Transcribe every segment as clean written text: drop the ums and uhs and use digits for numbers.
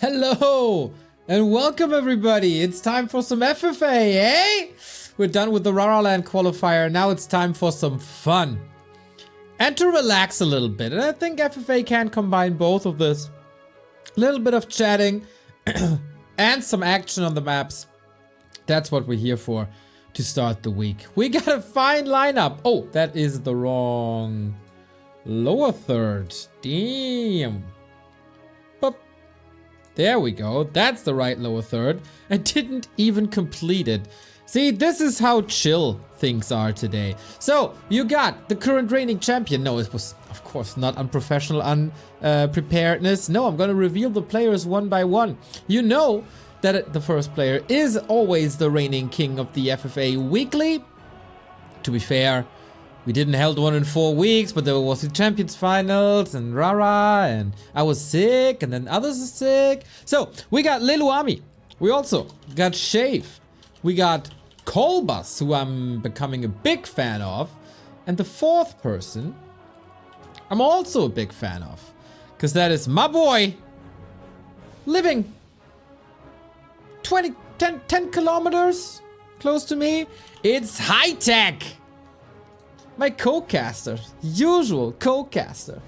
Hello and welcome everybody. It's time for some FFA, eh? We're done with the Rara Land qualifier. Now it's time for some fun and to relax a little bit. And I think FFA can combine both of this. A little bit of chatting and some action on the maps. That's what we're here for to start the week. We got a fine lineup. Oh, that is the wrong lower third. Damn. There we go. That's the right lower third. I didn't even complete it. See, this is how chill things are today. So, you got the current reigning champion. No, it was, of course, not unprofessional unpreparedness. No, I'm going to reveal the players one by one. You know that the first player is always the reigning king of the FFA Weekly. To be fair, we didn't held one in 4 weeks, but there was the Champions Finals and Rara, and I was sick, and then others are sick. So, we got Leluaami. We also got Shave. We got Kolbas, who I'm becoming a big fan of. And the fourth person, I'm also a big fan of. Because that is my boy, living 10 kilometers close to me. It's HighTac. My co-caster, usual co-caster,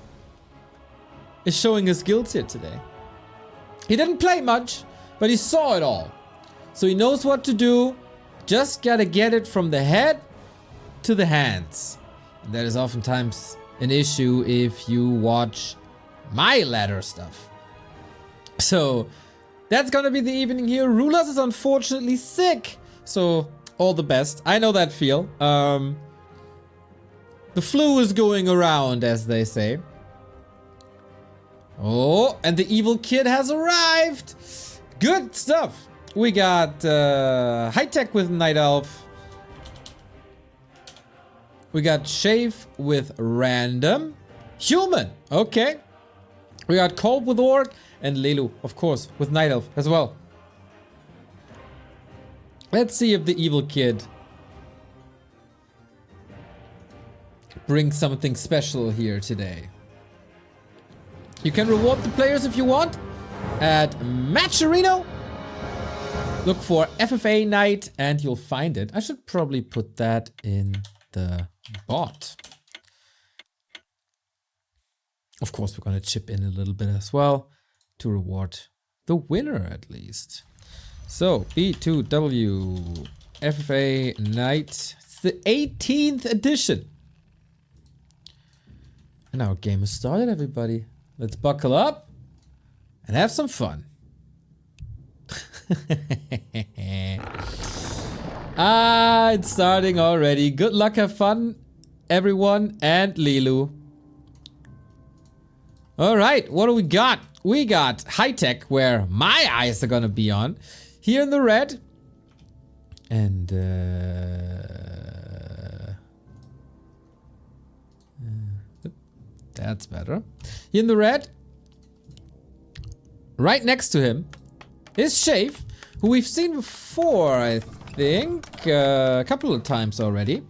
is showing his skills here today. He didn't play much, but he saw it all. So he knows what to do. Just gotta get it from the head to the hands. And that is oftentimes an issue if you watch my ladder stuff. So that's gonna be the evening here. Rulers is unfortunately sick. So all the best. I know that feel. The flu is going around, as they say. Oh, and the evil kid has arrived. Good stuff. We got HighTac with Night Elf. We got Shave with Random. Human. Okay. We got Kolb with Orc. And Lelu, of course, with Night Elf as well. Let's see if the evil kid bring something special here today. You can reward the players if you want at Matcherino. Look for FFA night and you'll find it. I should probably put that in the bot. Of course, we're going to chip in a little bit as well to reward the winner at least. So, B2W FFA night, the 18th edition. And our game has started, everybody. Let's buckle up and have some fun. It's starting already. Good luck, have fun, everyone, and Lelu. Alright, what do we got? We got HighTac, where my eyes are gonna be on. Here in the red. And, that's better. In the red, right next to him, is Shave, who we've seen before, I think, a couple of times already.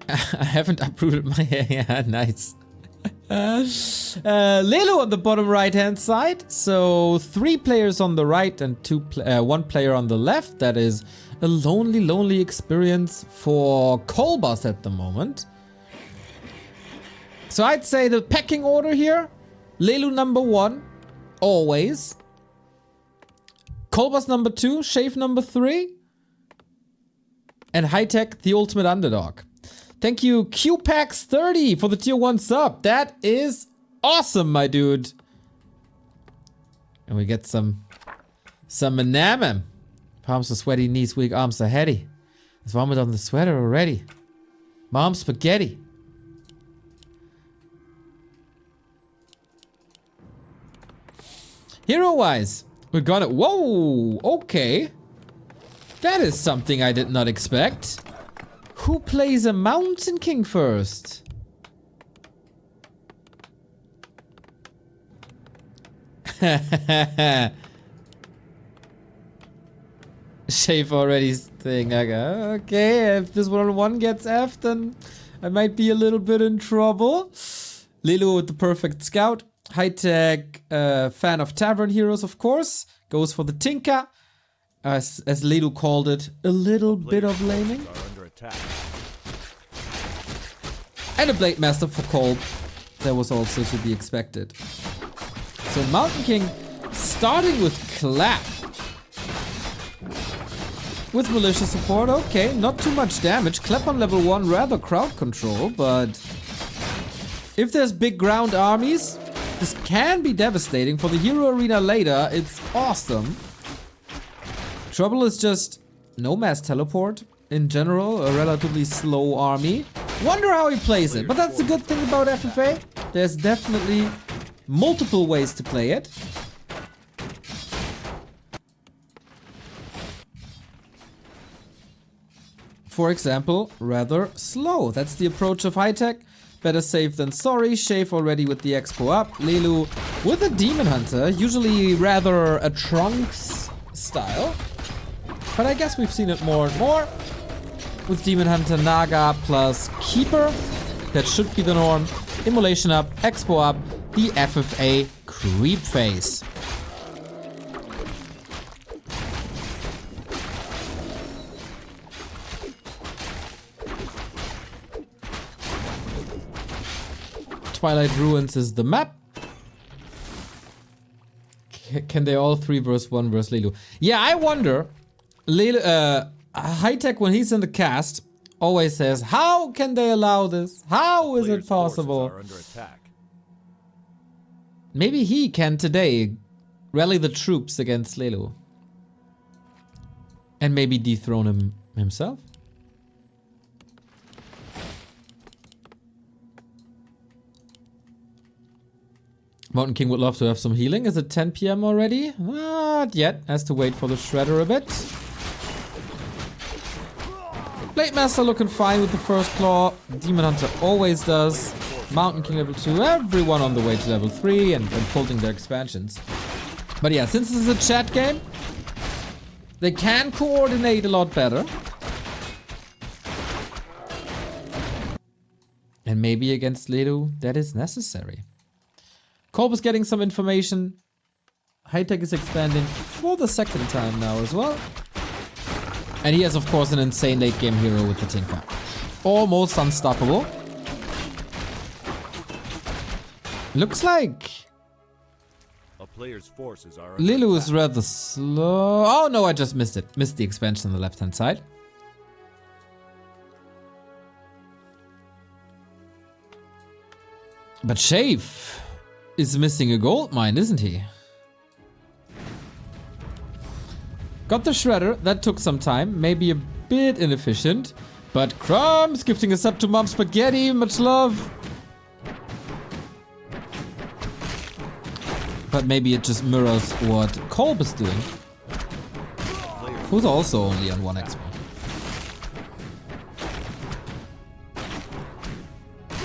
I haven't uprooted my hair. Yeah, nice. Lelu on the bottom right hand side. So 3 players on the right and 1 player on the left. That is a lonely experience for Kolbas at the moment. So I'd say the pecking order here, Lelu number 1, always. Kolbas number 2, Shave number 3. And HighTac, the ultimate underdog. Thank you, QPax30 for the tier 1 sub. That is awesome, my dude. And we get some Manamam. Palms are sweaty, knees weak, arms are heady. There's vomit on the sweater already. Mom spaghetti. Hero-wise, we're gonna... Whoa! Okay. That is something I did not expect. Who plays a Mountain King first? Shave already saying, okay, if this 1-on-1 gets F, then I might be a little bit in trouble. Lelu with the perfect scout. HighTac, fan of Tavern Heroes, of course. Goes for the Tinker. As Lelu called it, a little bit of laning. And a Blade Master for Kolb. That was also to be expected. So Mountain King starting with Clap. With Militia support, okay, not too much damage. Clap on level 1, rather crowd control, but if there's big ground armies, this can be devastating. For the hero arena later, it's awesome. Trouble is just no mass teleport. In general, a relatively slow army. Wonder how he plays it, but that's the good thing about FFA. There's definitely multiple ways to play it. For example, rather slow. That's the approach of HighTac. Better safe than sorry. Shave already with the expo up. Lelu with a Demon Hunter. Usually rather a Trunks style. But I guess we've seen it more and more. With Demon Hunter, Naga plus Keeper. That should be the norm. Immolation up, expo up. The FFA creep phase. Twilight Ruins is the map. Can they all 3 versus 1 versus Lelu? Yeah, I wonder. HighTac, when he's in the cast, always says, how can they allow this? How is it possible? Maybe he can today rally the troops against Lelu. And maybe dethrone him himself? Mountain King would love to have some healing. Is it 10 PM already? Not yet. Has to wait for the Shredder a bit. Blade Master looking fine with the first claw. Demon Hunter always does. Mountain King level 2. Everyone on the way to level 3 and folding their expansions. But yeah, since this is a chat game, they can coordinate a lot better. And maybe against Lelu, that is necessary. Kolbas getting some information. HighTac is expanding for the second time now as well. And he has, of course, an insane late game hero with the Tinker. Almost unstoppable. Looks like a player's forces are Lelu is rather slow. Oh no, I just missed it. Missed the expansion on the left-hand side. But Shave is missing a gold mine, isn't he? Got the Shredder. That took some time. Maybe a bit inefficient. But Crumbs gifting us up to Mom Spaghetti. Much love. But maybe it just mirrors what Kolb is doing. Who's also only on 1 expo.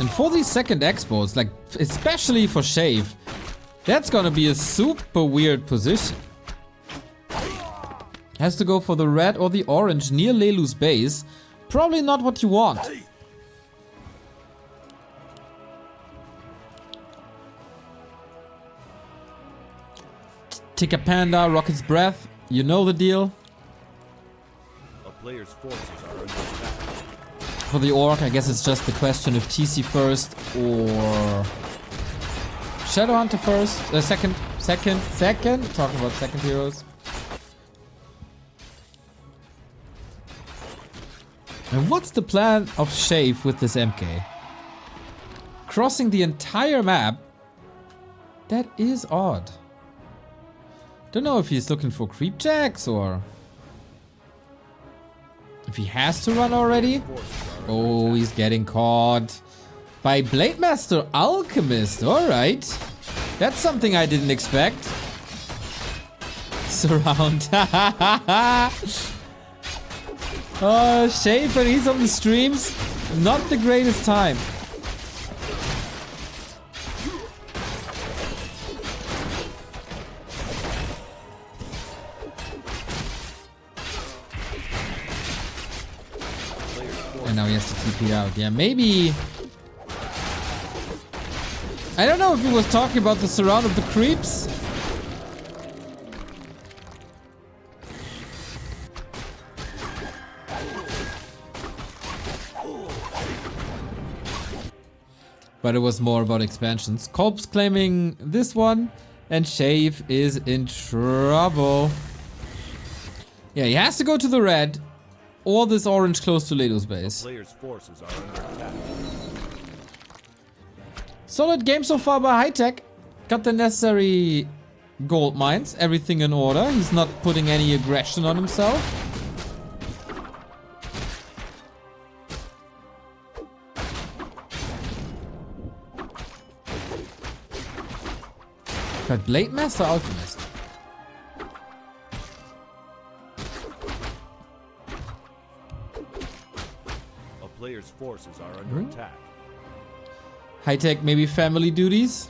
And for these second expos, like especially for Shave, that's gonna be a super weird position. Has to go for the red or the orange near Lelu's base. Probably not what you want. Take a panda, Rocket's breath. You know the deal. A player's forces are under attack. For the orc, I guess it's just the question of TC first or Shadowhunter first. Second. Talking about second heroes. And what's the plan of Shave with this MK? Crossing the entire map? That is odd. Don't know if he's looking for creep jacks or if he has to run already. Oh, he's getting caught by Blade Master Alchemist. Alright. That's something I didn't expect. Surround. Oh, Shave, when he's on the streams, not the greatest time. And now he has to TP out. Yeah, maybe I don't know if he was talking about the surround of the creeps. But it was more about expansions. Kolbas claiming this one, and Shave is in trouble. Yeah, he has to go to the red, or this orange close to Lelu's base. Players' forces are under attack. Solid game so far by HighTac. Got the necessary gold mines, everything in order. He's not putting any aggression on himself. But Blade Master Alchemist. A player's forces are under attack. HighTac, maybe family duties?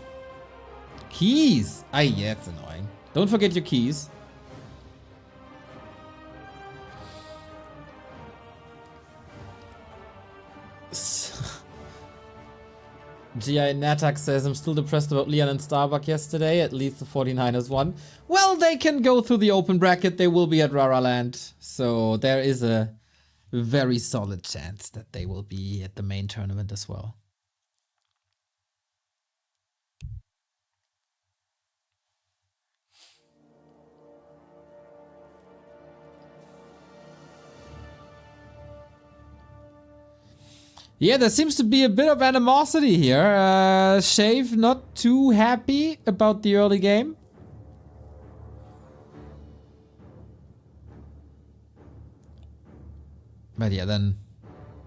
Keys! Ah, yeah, it's annoying. Don't forget your keys. GI Natak says, I'm still depressed about Leon and Starbuck yesterday. At least the 49ers won. Well, they can go through the open bracket. They will be at Rara Land. So there is a very solid chance that they will be at the main tournament as well. Yeah, there seems to be a bit of animosity here. Shave not too happy about the early game. But yeah, then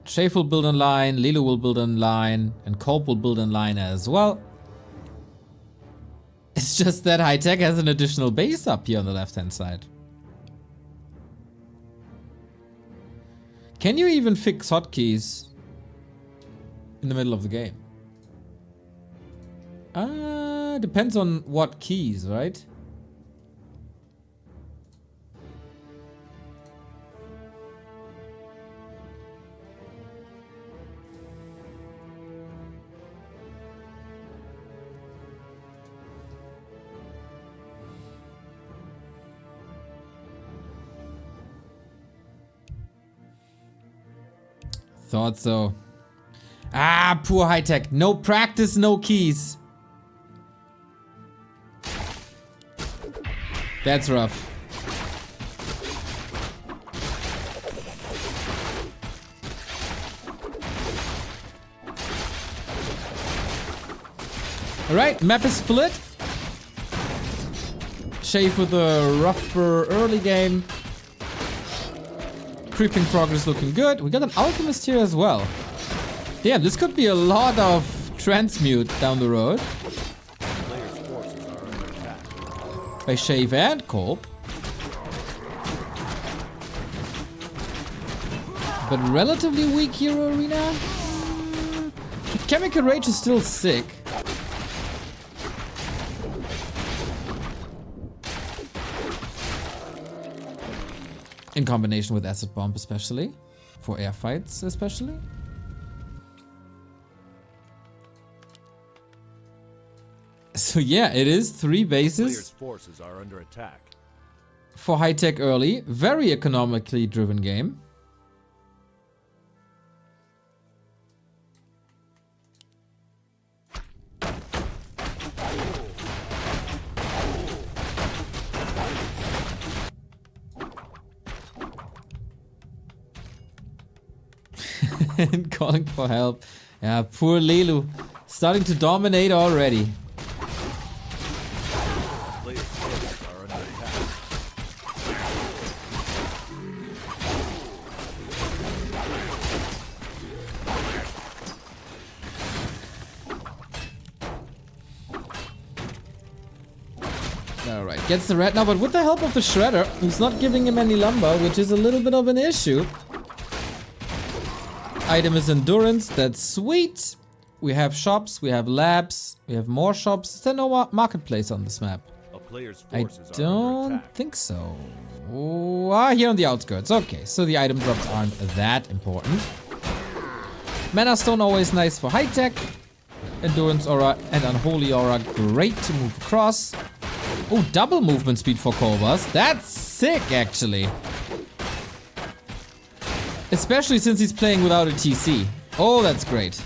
Shave will build in line, Lelu will build in line, and Kolb will build in line as well. It's just that HighTac has an additional base up here on the left-hand side. Can you even fix hotkeys in the middle of the game? Depends on what keys, right? Thought so. Ah, poor HighTac. No practice, no keys. That's rough. Alright, map is split. Shave with a rougher early game. Creeping progress looking good. We got an alchemist here as well. Damn, this could be a lot of transmute down the road. Players' forces are under attack. By Shave and Kolb. But relatively weak hero arena. Chemical Rage is still sick. In combination with Acid Bomb especially. For air fights especially. So yeah, it is 3 bases. Players' forces are under attack. For HighTac early. Very economically driven game. And calling for help. Yeah, poor Lelu. Starting to dominate already. Players' forces are under attack. Alright, gets the red now, but with the help of the Shredder, who's not giving him any lumber, which is a little bit of an issue. Item is endurance, that's sweet. We have shops, we have labs, we have more shops. Is there no marketplace on this map? A player's I forces are under don't attack. think so. Ah, here on the outskirts. Okay, so the item drops aren't that important. Mana Stone always nice for HighTac. Endurance Aura and Unholy Aura. Great to move across. Oh, double movement speed for Kolbas. That's sick, actually. Especially since he's playing without a TC. Oh, that's great.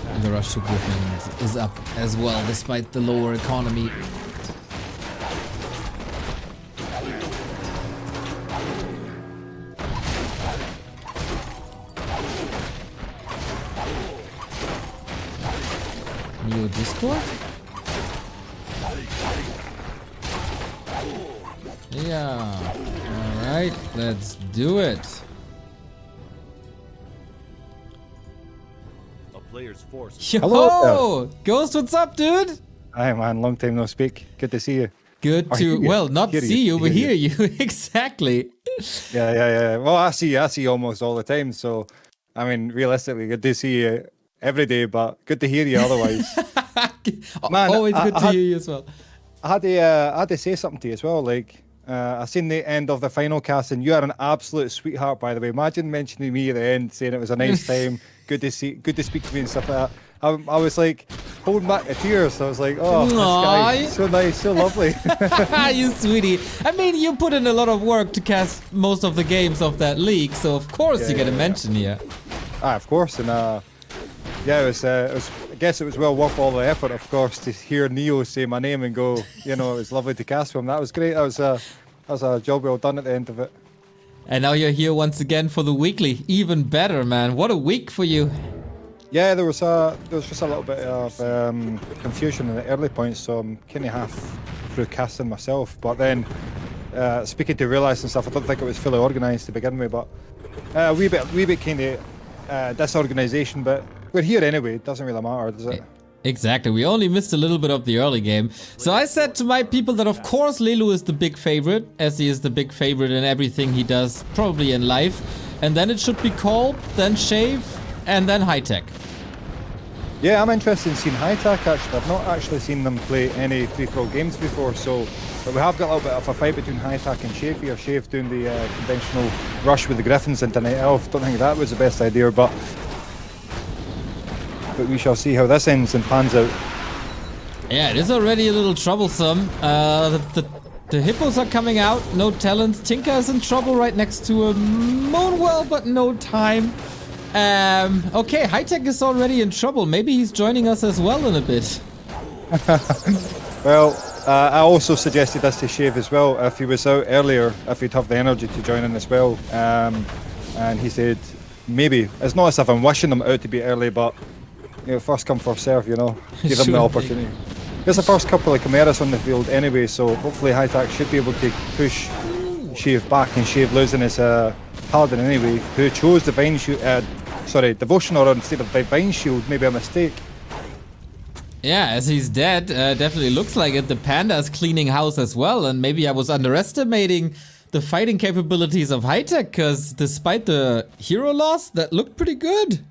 And the rush to Griffin is up as well, despite the lower economy. Neo Discord? Yeah. Alright, let's do it. A player's force. Yo! Hello. Ghost, what's up, dude? Hi man, long time no speak. Good to see you. Good Or hear to, you. well, not Hear see you, but hear hear you. Exactly. Yeah. Well, I see you almost all the time. So, I mean, realistically, good to see you every day, but good to hear you otherwise. Man, Always good to had- hear you as well. I had to say something to you as well. Like, I seen the end of the final cast, and you are an absolute sweetheart, by the way. Imagine mentioning me at the end, saying it was a nice time, good to speak to me and stuff like that. I was like holding back the tears. I was like, oh, this guy, Aw. so nice, so lovely. You sweetie. I mean, you put in a lot of work to cast most of the games of that league, so of course Yeah, you get a yeah. mention here. Of course, and yeah, it was. I guess it was well worth all the effort, of course, to hear Neo say my name and go. You know, it was lovely to cast for him. That was great. That was a job well done at the end of it. And now you're here once again for the weekly. Even better, man. What a week for you. Yeah, there was just a little bit of confusion in the early points, so I'm kind of half through casting myself. But then, speaking to Realize and stuff, I don't think it was fully organised to begin with, but a wee bit kind of disorganisation. But we're here anyway. It doesn't really matter, does it? Exactly, we only missed a little bit of the early game. So I said to my people that of course Lelu is the big favorite, as he is the big favorite in everything he does, probably in life. And then it should be Kolb, then Shave, and then HighTac. Yeah, I'm interested in seeing HighTac actually. I've not actually seen them play any free-for-all games before, so but we have got a little bit of a fight between HighTac and Shave here. Shave doing the conventional rush with the Griffins into Night Elf. Don't think that was the best idea, but we shall see how this ends and pans out. Yeah, it is already a little troublesome. The hippos are coming out, no talents. Tinker is in trouble right next to a Moonwell, but no time. Okay, HighTac is already in trouble. Maybe he's joining us as well in a bit. Well, I also suggested this to Shave as well. If he was out earlier, if he'd have the energy to join in as well. And he said, maybe. It's not as if I'm wishing him out to be early, but you know, first come, first serve, you know. Give him the Sure. opportunity. There's the first couple of Chimeras on the field anyway, so hopefully HighTac should be able to push Shave back, and Shave losing his Paladin anyway, who chose Divine Shield, Devotion Aura instead of Divine Shield, maybe a mistake. Yeah, as he's dead, definitely looks like it. The Panda is cleaning house as well, and maybe I was underestimating the fighting capabilities of HighTac, because despite the hero loss, that looked pretty good.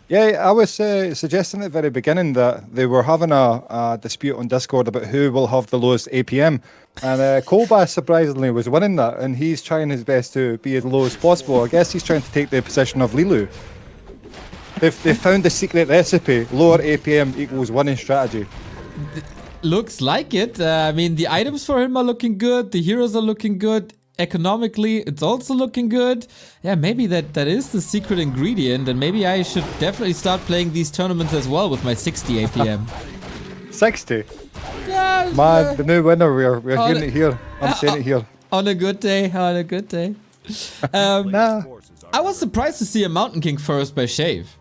Yeah, I was suggesting at the very beginning that they were having a dispute on Discord about who will have the lowest APM. And Kolbas surprisingly was winning that, and he's trying his best to be as low as possible. I guess he's trying to take the position of Lelu. They found the secret recipe, lower APM equals winning strategy. Looks like it. I mean, the items for him are looking good, the heroes are looking good. Economically, it's also looking good. Yeah, maybe that is the secret ingredient, and maybe I should definitely start playing these tournaments as well with my 60 APM. 60? Yeah, Man, the new winner, we're on hearing it here. I'm saying it here. on a good day, on a good day. Nah. I was surprised to see a Mountain King first by Shave.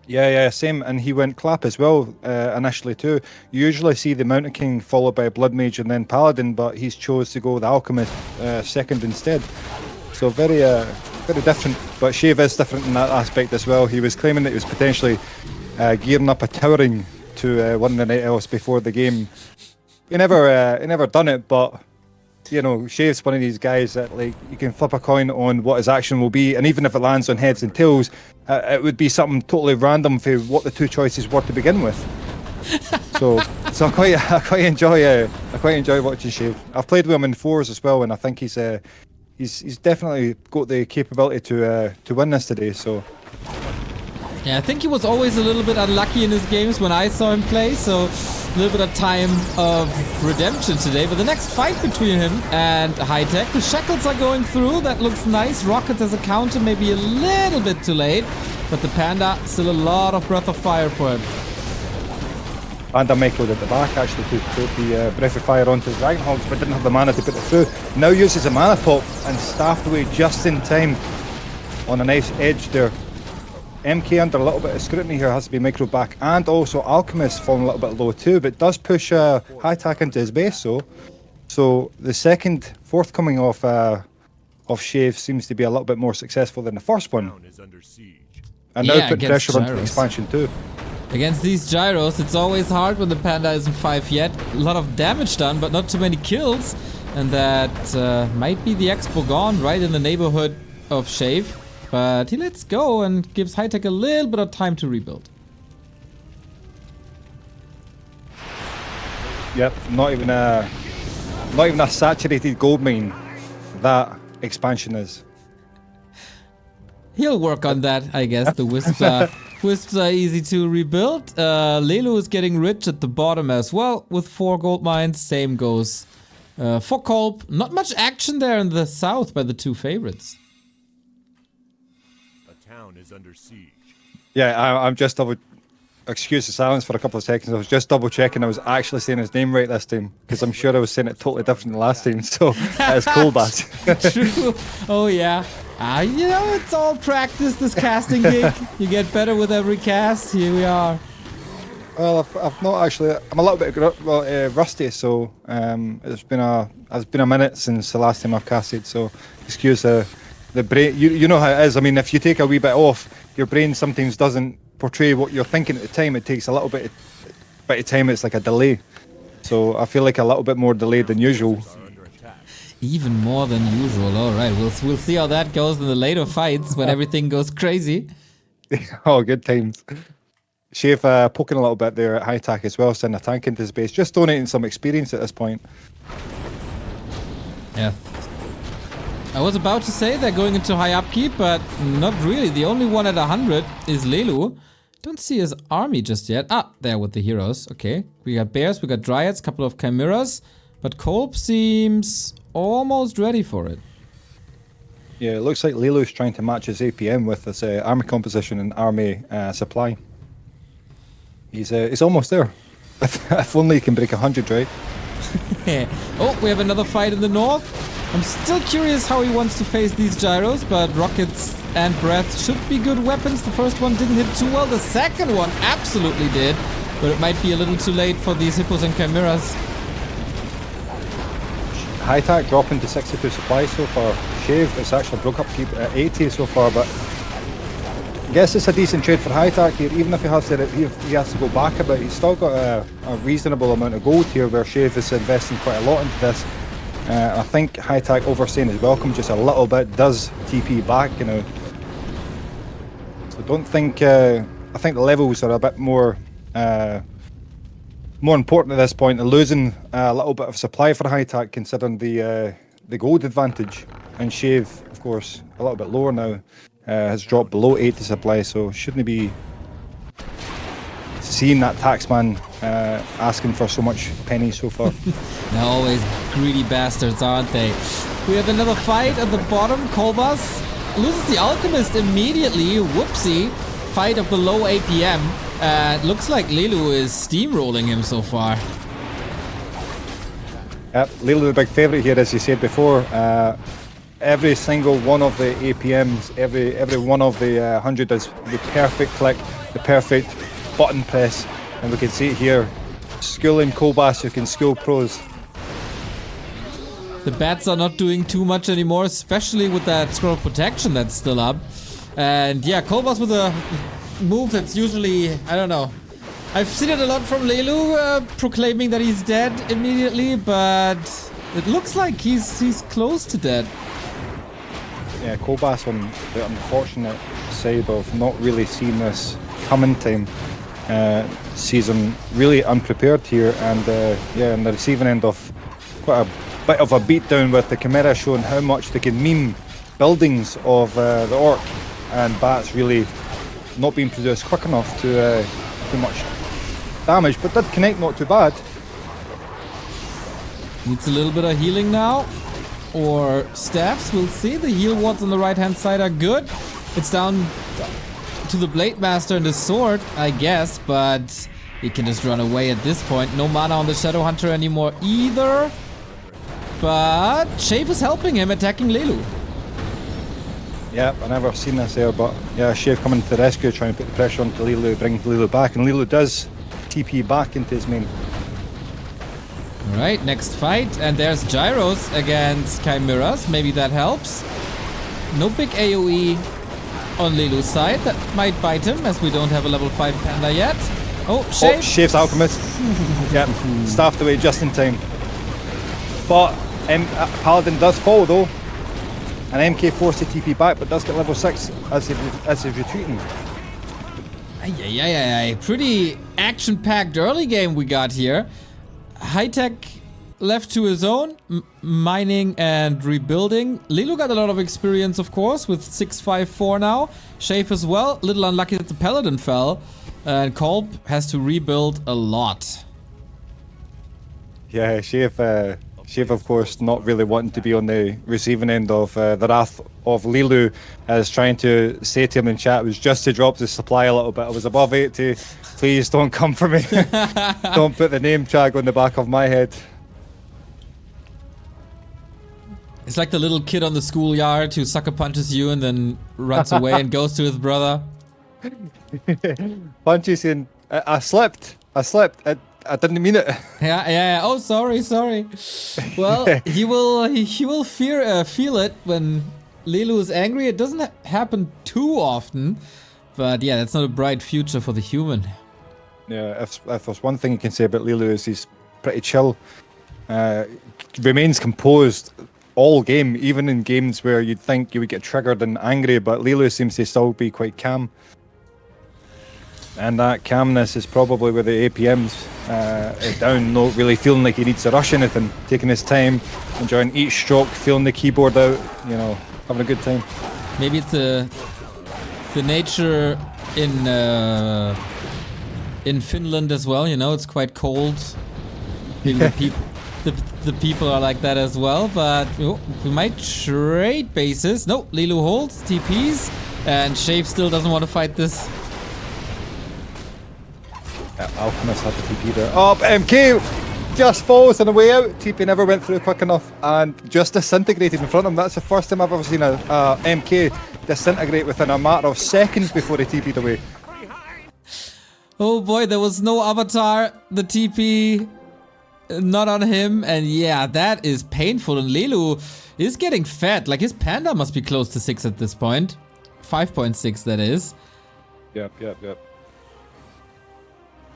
Yeah, same. And he went Clap as well initially too. You usually see the Mountain King followed by Blood Mage and then Paladin, but he's chose to go with Alchemist second instead. So very different. But Shave is different in that aspect as well. He was claiming that he was potentially gearing up a towering to win the Night Elves before the game. He never done it, but you know, Shave's one of these guys that like you can flip a coin on what his action will be, and even if it lands on heads and tails, it would be something totally random for what the two choices were to begin with. So So I quite enjoy watching Shave. I've played with him in 4s as well, and I think he's definitely got the capability to win this today. So Yeah, I think he was always a little bit unlucky in his games when I saw him play, so a little bit of time of redemption today. But the next fight between him and HighTac, the shackles are going through. That looks nice. Rockets as a counter, maybe a little bit too late, but the Panda still a lot of breath of fire for him. Panda Michael at the back actually to put the breath of fire onto his Dragon Hogs, but didn't have the mana to put it through. Now uses a mana pop and staffed away just in time on a nice edge there. MK under a little bit of scrutiny here, has to be micro back, and also Alchemist falling a little bit low too, but does push HighTac into his base. So the second forthcoming of Shave seems to be a little bit more successful than the first one, and now put pressure onto the expansion too. Against these gyros, it's always hard when the Panda isn't 5 yet. A lot of damage done, but not too many kills, and that might be the Expo gone right in the neighborhood of Shave. But he lets go and gives HighTac a little bit of time to rebuild. Yep, not even a saturated gold mine that expansion is. He'll work on that, I guess. The wisps are easy to rebuild. Lelu is getting rich at the bottom as well with 4 gold mines. Same goes for Kolb. Not much action there in the south by the 2 favorites. Is under siege. Yeah, I'm just excuse the silence for a couple of seconds. I was just double checking I was actually saying his name right this time, because I'm sure I was saying it totally different the last time. So it's Kolbas. True. Oh yeah. You know, it's all practice, this casting gig. You get better with every cast. Here we are. Well, I've not actually. I'm a little bit rusty, so it's been a minute since the last time I've casted. So excuse the brain. You know how it is. I mean, if you take a wee bit off, your brain sometimes doesn't portray what you're thinking at the time. It takes a little bit of time. It's like a delay. So I feel like a little bit more delayed than usual. Even more than usual. All right, we'll see how that goes in the later fights when everything goes crazy. Oh, good times. Shave poking a little bit there at HighTac as well, sending a tank into his base, just donating some experience at this point. Yeah. I was about to say they're going into high upkeep, but not really. The only one at 100 is Lelu. Don't see his army just yet. Ah, there with the heroes. Okay. We got bears, we got dryads, couple of chimeras. But Kolb seems almost ready for it. Yeah, it looks like Lelu's trying to match his APM with his army composition and army supply. He's almost there. If only he can break 100, right? Oh, we have another fight in the north. I'm still curious how he wants to face these gyros, but rockets and breath should be good weapons. The first one didn't hit too well. The second one absolutely did, but it might be a little too late for these hippos and chimeras. HighTac dropping to 62 supply so far. Shave, it's actually broke up keep at 80 so far, but I guess it's a decent trade for HighTac here. Even if he has to go back a bit, he's still got a reasonable amount of gold here, where Shave is investing quite a lot into this. I think HighTac overstaying his welcome just a little bit, does TP back, you know. So don't think. I think the levels are a bit more important at this point. They're losing a little bit of supply for HighTac, considering the gold advantage. And Shave, of course, a little bit lower now, has dropped below 80 supply, so shouldn't be seeing that taxman asking for so much pennies so far. They're always greedy bastards, aren't they? We have another fight at the bottom. Kolbas loses the Alchemist immediately. Whoopsie. Fight of the low APM. Looks like Lelu is steamrolling him so far. Yep, Lelu the big favourite here, as you said before. Every single one of the APMs, every one of the 100 does the perfect click, the perfect button press, and we can see it here. Schooling Kolbas, who can school pros. The bats are not doing too much anymore, especially with that scroll protection that's still up. And yeah, Kolbas with a move that's usually, I don't know. I've seen it a lot from Lelu, proclaiming that he's dead immediately, but it looks like he's close to dead. Yeah, Kolbas on the unfortunate side of not really seeing this come in time. sees him really unprepared here, and yeah, on the receiving end of quite a bit of a beatdown with the Chimera showing how much they can meme buildings of the Orc, and Bats really not being produced quick enough to do much damage, but did connect not too bad. Needs a little bit of healing now, or stabs, we'll see. The heal wards on the right hand side are good. It's down to the Blade Master and the sword, I guess, but he can just run away at this point. No mana on the Shadow Hunter anymore either, but Shave is helping him, attacking Lelu. Yeah, I never seen this there, but yeah, Shave coming to the rescue, trying to put the pressure onto Lelu, bring Lelu back, and Lelu does TP back into his main. Alright, next fight, and there's Gyros against Chimeras. Maybe that helps. No big AoE on Lelu's side. That might bite him, as we don't have a level 5 Panda yet. Oh, Shave. Oh, Shave's Alchemist. Yeah, staffed away just in time. But Paladin does fall though. And MK forced to TP back, but does get level 6 as he's retreating. Pretty action-packed early game we got here. HighTac left to his own, mining and rebuilding. Lelu got a lot of experience, of course, with 654 now. Shave as well. Little unlucky that the Paladin fell. And Kolb has to rebuild a lot. Yeah, Shave, of course, not really wanting to be on the receiving end of the wrath of Lelu, as trying to say to him in chat was just to drop the supply a little bit. I was above 80. Please don't come for me. Don't put the name tag on the back of my head. It's like the little kid on the schoolyard who sucker punches you and then runs away and goes to his brother. Punchy saying, I slipped. I didn't mean it. Yeah. Oh, sorry. Well, he will feel it when Lelu is angry. It doesn't happen too often, but yeah, that's not a bright future for the human. Yeah, if there's one thing you can say about Lelu is he's pretty chill. Remains composed all game, even in games where you'd think you would get triggered and angry, but Lelu seems to still be quite calm. And that calmness is probably where the APM's down, not really feeling like he needs to rush anything, taking his time, enjoying each stroke, feeling the keyboard out, you know, having a good time. Maybe it's the nature in Finland as well, you know, it's quite cold. Maybe the people are like that as well, but we might trade bases. No, Lelu holds, TPs, and Shave still doesn't want to fight this. Alchemist had the TP there. Oh, but MK just falls on the way out. TP never went through quick enough and just disintegrated in front of him. That's the first time I've ever seen a MK disintegrate within a matter of seconds before he TP'd away. Oh boy, there was no avatar. The TP not on him, and yeah, that is painful. And Lelu is getting fat. Like, his panda must be close to 6 at this point. 5.6 that is. Yep.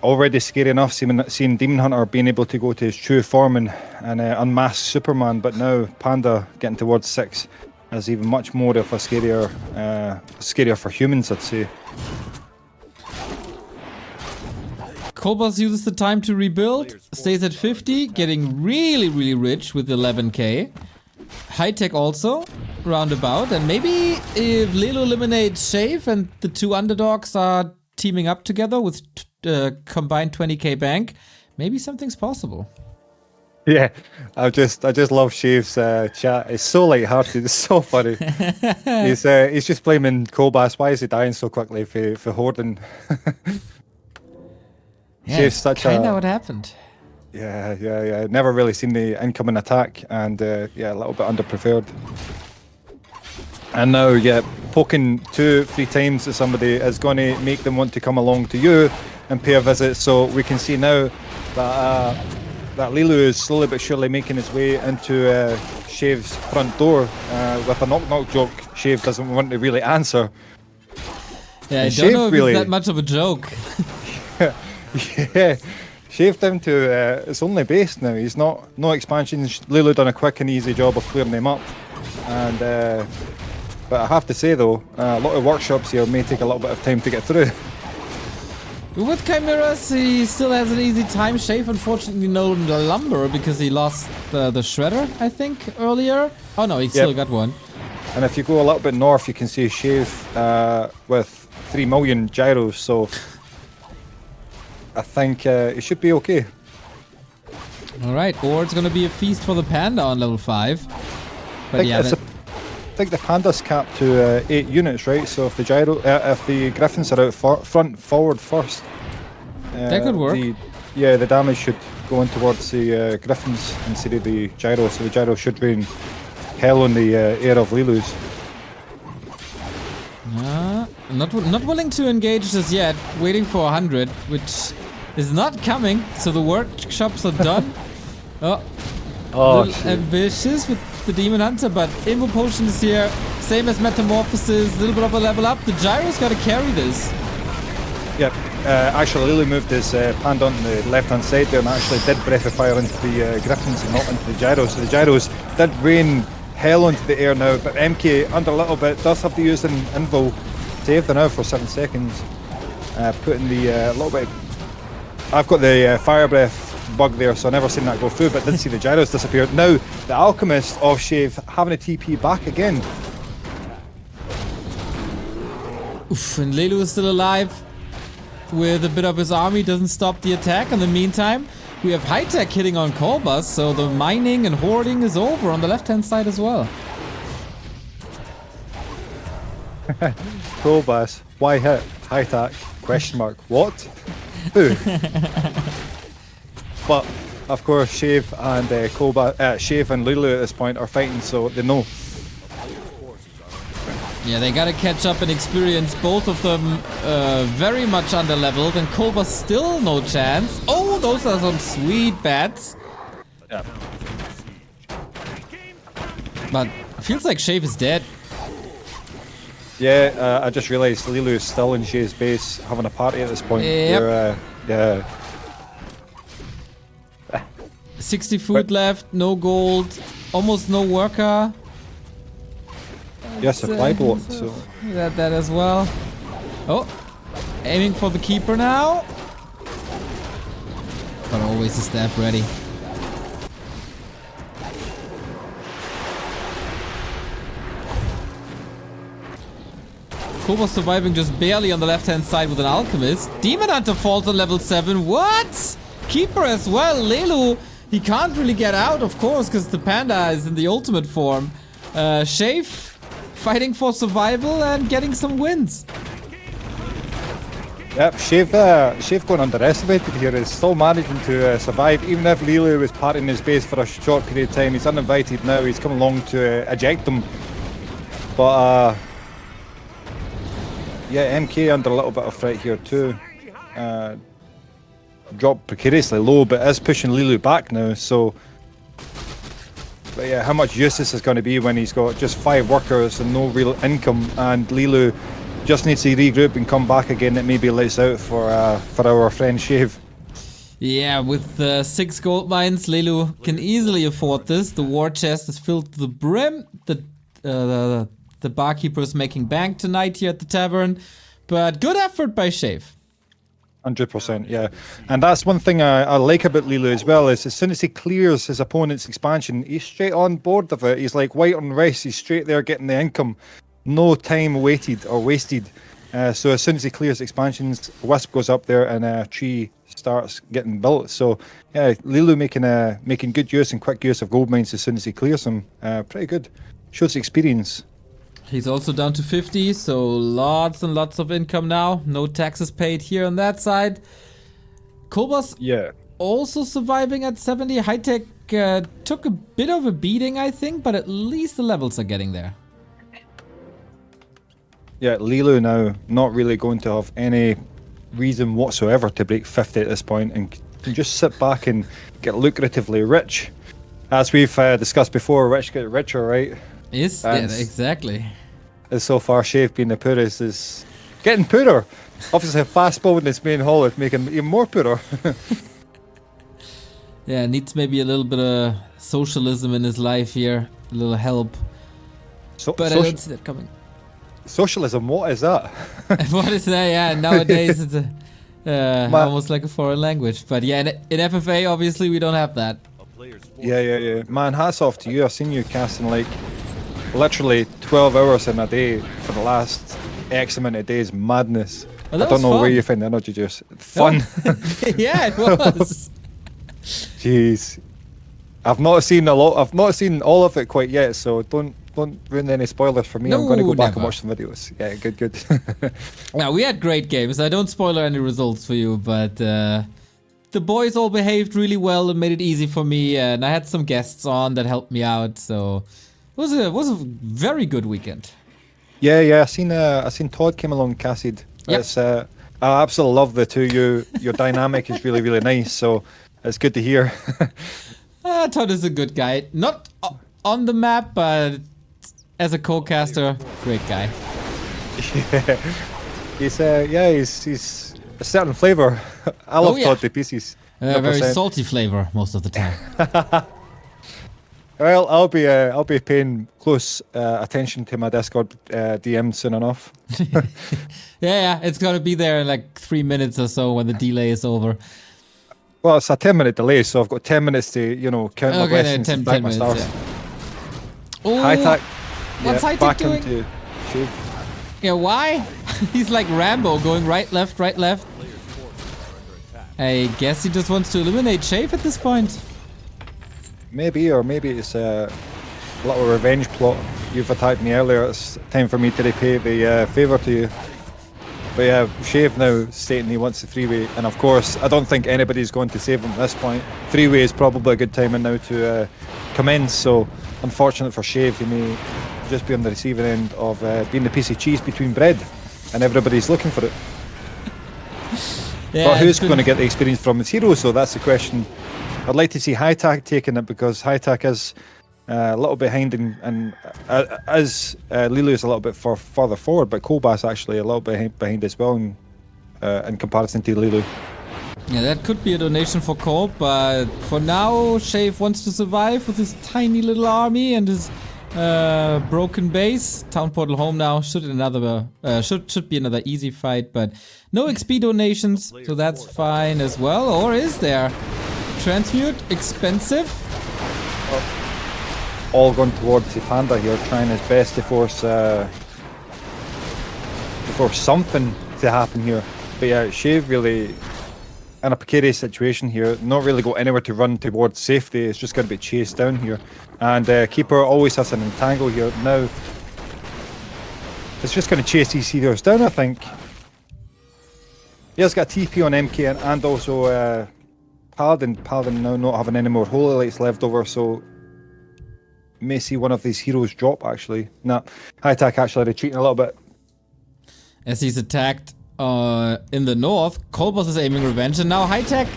Already scary enough seeing Demon Hunter being able to go to his true form and unmask Superman, but now Panda getting towards 6 is even much more of a scarier for humans, I'd say. Kolbas uses the time to rebuild, stays at 50, getting really rich with 11k. HighTac also, roundabout, and maybe if Lelu eliminates Shave and the two underdogs are teaming up together with combined 20k bank, maybe something's possible. Yeah, I just love Shave's chat. It's so light-hearted. It's so funny. He's just blaming Kolbas. Why is he dying so quickly for hoarding? Yeah, Shave's such kind of what happened. Yeah. Never really seen the incoming attack, and yeah, a little bit underprepared. And now, yeah, poking 2-3 times at somebody is going to make them want to come along to you and pay a visit. So we can see now that Lelu is slowly but surely making his way into Shave's front door with a knock-knock joke Shave doesn't want to really answer. Yeah, I don't know if it's that much of a joke. Yeah, Shave down to its only base now. He's no expansions. Lelu done a quick and easy job of clearing them up. And but I have to say though, a lot of workshops here may take a little bit of time to get through. With Chimeras, he still has an easy time. Shave, unfortunately, no lumber because he lost the shredder, I think, earlier. Oh no, he still got one. And if you go a little bit north, you can see Shave with 3 million gyros, so I think it should be okay. Alright, or it's gonna be a feast for the Panda on level 5. But yeah, I think the Panda's capped to 8 units, right? So if the Griffins are out forward first, that could work. The damage should go in towards the Griffins instead of the Gyro, so the Gyro should rain hell on the air of Lelu's. Not willing to engage just yet, waiting for 100, which is not coming, so the workshops are done. Ambitious with the Demon Hunter, but Invo Potion is here, same as Metamorphosis, a little bit of a level up. The Gyro's gotta carry this. Yep, actually Lelu moved his Panda on the left hand side there and actually did Breath of Fire into the Griffins and not into the Gyros. So the Gyros did rain hell onto the air now, but MK under a little bit does have to use an Invo save there now for 7 seconds. Putting the little bit. I've got the Fire Breath bug there, so I never seen that go through, but did see the Gyros disappear. Now the Alchemist of Shave having a TP back again. Oof, and Lelu is still alive with a bit of his army, doesn't stop the attack. In the meantime, we have HighTac hitting on Kolbas, so the mining and hoarding is over on the left-hand side as well. Kolbas, why hit? HighTac? Question mark. What? Who? But of course, Shave and Shave and Lelu at this point are fighting, so they know. Yeah, they gotta catch up and experience. Both of them very much underleveled, and Kolbas still no chance. Oh, those are some sweet bats. Yeah. But feels like Shave is dead. Yeah, I just realised Lelu is still in Shave's base having a party at this point. Yep. Yeah. 60 food left, no gold, almost no worker. Yeah, supply block, so. That as well. Oh, aiming for the keeper now. But always the staff ready. Kolbas surviving just barely on the left-hand side with an Alchemist. Demon Hunter falls on level 7. What? Keeper as well. Lelu, he can't really get out, of course, because the Panda is in the ultimate form. Shave fighting for survival and getting some wins. Yep, Shave going underestimated here is still managing to survive, even if Lelu was parting his base for a short period of time. He's uninvited now, he's come along to eject them. But yeah, MK under a little bit of threat here too. Dropped precariously low, but is pushing Lelu back now, so. But yeah, how much use this is going to be when he's got just 5 workers and no real income, and Lelu just needs to regroup and come back again. It maybe lights out for our friend Shave. Yeah, with 6 gold mines, Lelu can easily afford this. The war chest is filled to the brim. The barkeeper is making bank tonight here at the tavern, but good effort by Shave. 100%, yeah. And that's one thing I like about Lelu as well, is as soon as he clears his opponent's expansion, he's straight on board with it. He's like white on rice, he's straight there getting the income. No time waited or wasted. So as soon as he clears expansions, Wisp goes up there and a tree starts getting built. So yeah, Lelu making good use and quick use of gold mines as soon as he clears them. Pretty good. Shows experience. He's also down to 50, so lots and lots of income now. No taxes paid here on that side. Kolbas also surviving at 70. HighTac took a bit of a beating, I think, but at least the levels are getting there. Yeah, Lelu now not really going to have any reason whatsoever to break 50 at this point and can just sit back and get lucratively rich. As we've discussed before, rich get richer, right? Yes, yeah, exactly. As so far, Shave being the poorest is getting poorer. Obviously, fast building this main hall is making even more poorer. Yeah, needs maybe a little bit of socialism in his life here, a little help. But I don't see that coming. Socialism, what is that? What is that? Yeah, nowadays Almost like a foreign language. But yeah, in FFA, obviously, we don't have that. A player's forces Yeah. Man, hats off to you. I've seen you casting like literally 12 hours in a day for the last X amount of days. Madness. Well, I that don't was know where fun. you find the energy juice. Fun. Yeah, it was. Jeez. I've not seen all of it quite yet, so don't ruin any spoilers for me. I'm going to No, go back never. and watch some videos. Yeah, good. Yeah, we had great games. I don't spoil any results for you, but the boys all behaved really well and made it easy for me, and I had some guests on that helped me out, so it was a very good weekend. Yeah. I seen Todd came along, Cassid. Yep. It's I absolutely love the two of you. Your dynamic is really nice, so it's good to hear. Todd is a good guy. Not on the map, but as a co-caster, great guy. Yeah. He's a certain flavor. I love yeah. Todd to pieces. Very 100%. salty flavor most of the time. Well, I'll be paying close attention to my Discord DM soon enough. Yeah, it's gonna be there in like 3 minutes or so when the delay is over. Well, it's a 10-minute delay, so I've got 10 minutes to, count my Okay, blessings and 10 thank my minutes, stars. yeah. Ooh, HighTac. what's HighTac back doing? into Shave. Yeah, why? He's like Rambo, going right, left, right, left. I guess he just wants to eliminate Shave at this point. Maybe it's a little revenge plot. You've attacked me earlier. It's time for me to repay the favour to you. But yeah, Shave now stating he wants the freeway, and of course, I don't think anybody's going to save him at this point. Freeway is probably a good timing now to commence. So, unfortunate for Shave, he may just be on the receiving end of being the piece of cheese between bread, and everybody's looking for it. Yeah, But who's going to get the experience from his heroes? So that's the question. I'd like to see HighTac taking it because HighTac is a little behind, and as Lulu is a little bit further forward, but Kolbas actually a little bit behind as well in comparison to Lulu. Yeah, that could be a donation for Kolb, but for now, Shave wants to survive with his tiny little army and his broken base. Town portal home now should be another easy fight, but no XP donations, so that's fine as well. Or is there? Transmute expensive. All going towards the Panda here, trying his best to force something to happen here. But yeah, Shave really in a precarious situation here. Not really got anywhere to run towards safety. It's just going to be chased down here. And Keeper always has an entangle here. Now, it's just going to chase these heroes down, I think. He has got TP on MK and also Paladin. Paladin now not having any more Holy Lights left over, so may see one of these heroes drop, actually. Nah, HighTac actually retreating a little bit. As he's attacked in the north, Kolbas is aiming revenge, and now HighTac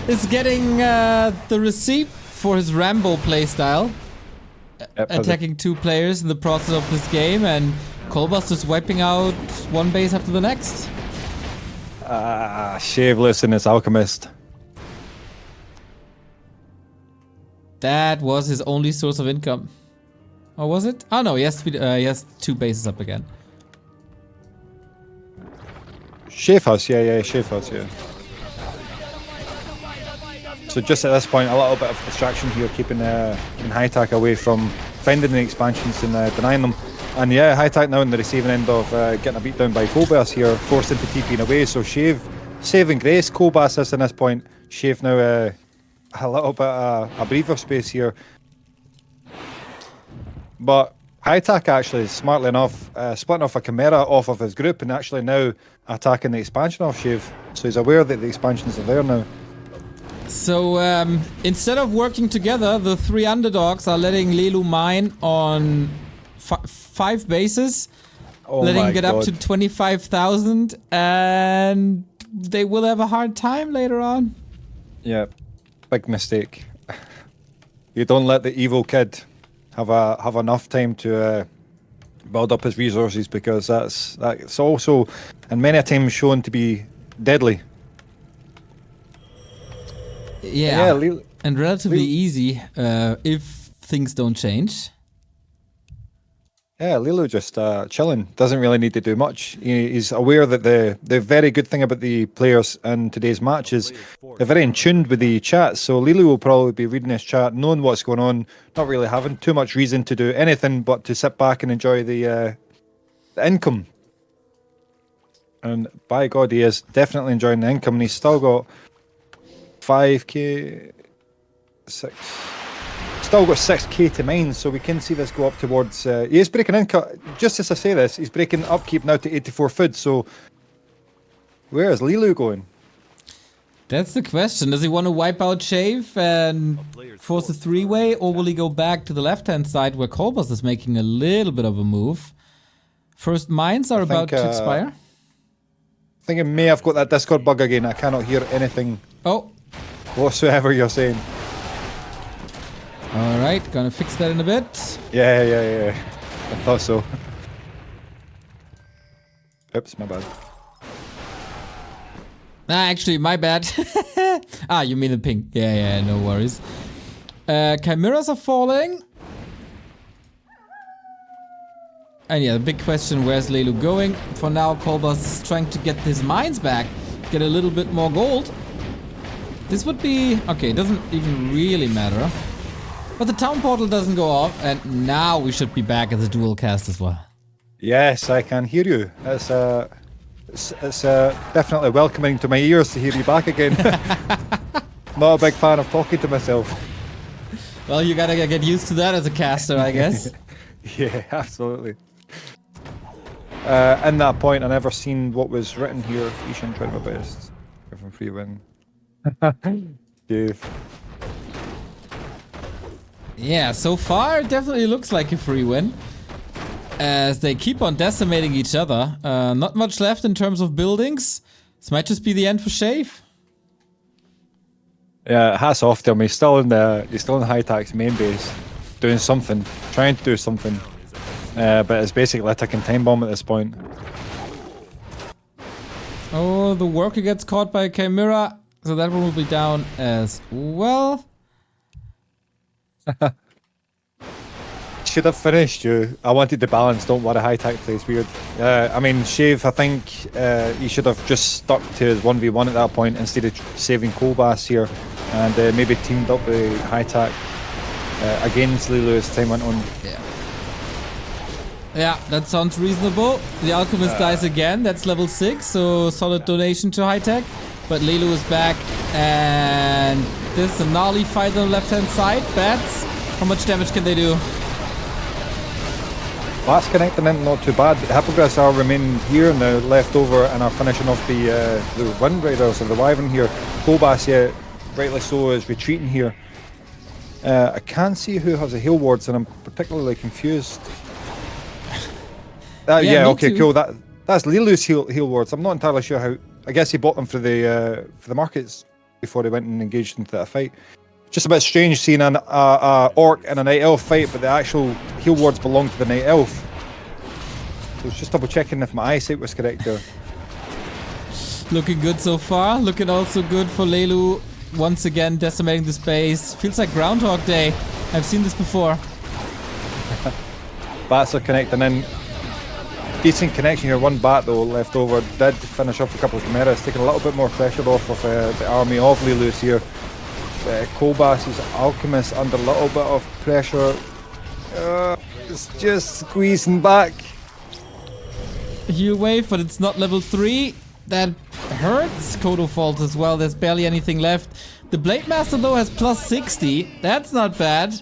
is getting the receipt for his Rambo playstyle. Attacking two players in the process of this game, and Kolbas just wiping out one base after the next. Shaveless in his Alchemist. That was his only source of income. Or was it? Oh no, he has two bases up again. Shave House, yeah, Shave House, yeah. So just at this point, a little bit of distraction here, keeping HighTac away from finding the expansions and denying them. And yeah, HighTac now on the receiving end of getting a beat down by Kolbas here, forced into TPing away. So Shave saving grace. Kolbas is in this point. Shave now a little bit a breather space here. But HighTac actually, smartly enough, splitting off a Chimera off of his group and actually now attacking the expansion of Shave. So he's aware that the expansions are there now. So instead of working together, the three underdogs are letting Leluaami mine on 5 bases, letting him get up to 25,000, and they will have a hard time later on. Yeah, big mistake. You don't let the evil kid have enough time to build up his resources, because that's also, and many a time, shown to be deadly. Yeah, and relatively easy if things don't change. Yeah, Lilo just chilling. Doesn't really need to do much. He's aware that the very good thing about the players in today's match is they're very in tune with the chat. So Lilo will probably be reading his chat, knowing what's going on, not really having too much reason to do anything but to sit back and enjoy the income. And by God, he is definitely enjoying the income. And he's still got 5k, 6. Still got 6k to mine, so we can see this go up towards. He is breaking income. Just as I say this, he's breaking upkeep now to 84 food. So where is Lilu going? That's the question. Does he want to wipe out Shave and force a 3-way, or will he go back to the left-hand side where Kolbas is making a little bit of a move? First mines are about to expire. I think it may have got that Discord bug again. I cannot hear anything whatsoever you're saying. Alright, gonna fix that in a bit. Yeah. I thought so. Oops, my bad. Actually, my bad. You mean the ping. Yeah, no worries. Chimeras are falling. And yeah, the big question, where's Lelu going? For now, Kolbas is trying to get his mines back. Get a little bit more gold. This would be... Okay, it doesn't even really matter. But the town portal doesn't go off, and now we should be back as a dual cast as well. Yes, I can hear you. It's definitely welcoming to my ears to hear you back again. Not a big fan of talking to myself. Well, you gotta get used to that as a caster, I guess. Yeah, absolutely. In that point, I never seen what was written here. Ishan tried my best. Give him free win. Dave. Yeah, so far it definitely looks like a free win. As they keep on decimating each other. Not much left in terms of buildings. This might just be the end for Shave. Yeah, hats off to him. He's still in HighTac's main base, doing something, trying to do something. But it's basically a ticking time bomb at this point. Oh, the worker gets caught by a Chimera, so that one will be down as well. Should have finished you. I wanted the balance. Don't worry, HighTac plays weird. I mean, Shave, I think he should have just stuck to his 1v1 at that point instead of saving Kolbas here, and maybe teamed up with HighTac against Lulu as time went on. Yeah, that sounds reasonable. The Alchemist dies again. That's level 6, so solid donation to HighTac. But Lelu is back, and this is a gnarly fight on the left-hand side. Bats, how much damage can they do? Bats connecting in, not too bad. Hippogriffs are remaining here now, left over, and are finishing off the Wind Riders of the Wyvern here. Kolbas, yeah, rightly so, is retreating here. I can't see who has the heal wards, and I'm particularly confused. Yeah, okay, cool. That's Lilu's heal wards. I'm not entirely sure how. I guess he bought them for the markets before he went and engaged into that fight. Just a bit strange seeing an orc and a night elf fight, but the actual heal wards belong to the night elf. So I was just double checking if my eyesight was correct there. Looking good so far. Looking also good for Lelu. Once again decimating the space. Feels like Groundhog Day. I've seen this before. Bats are connecting in. Decent connection here, one bat though left over. Did finish off a couple of chimeras, taking a little bit more pressure off of the army of Lelu's here. Kolbas' Alchemist under a little bit of pressure. It's just squeezing back. Heal wave, but it's not level 3. That hurts. Kodo Fault as well, there's barely anything left. The Blade Master though has plus 60. That's not bad.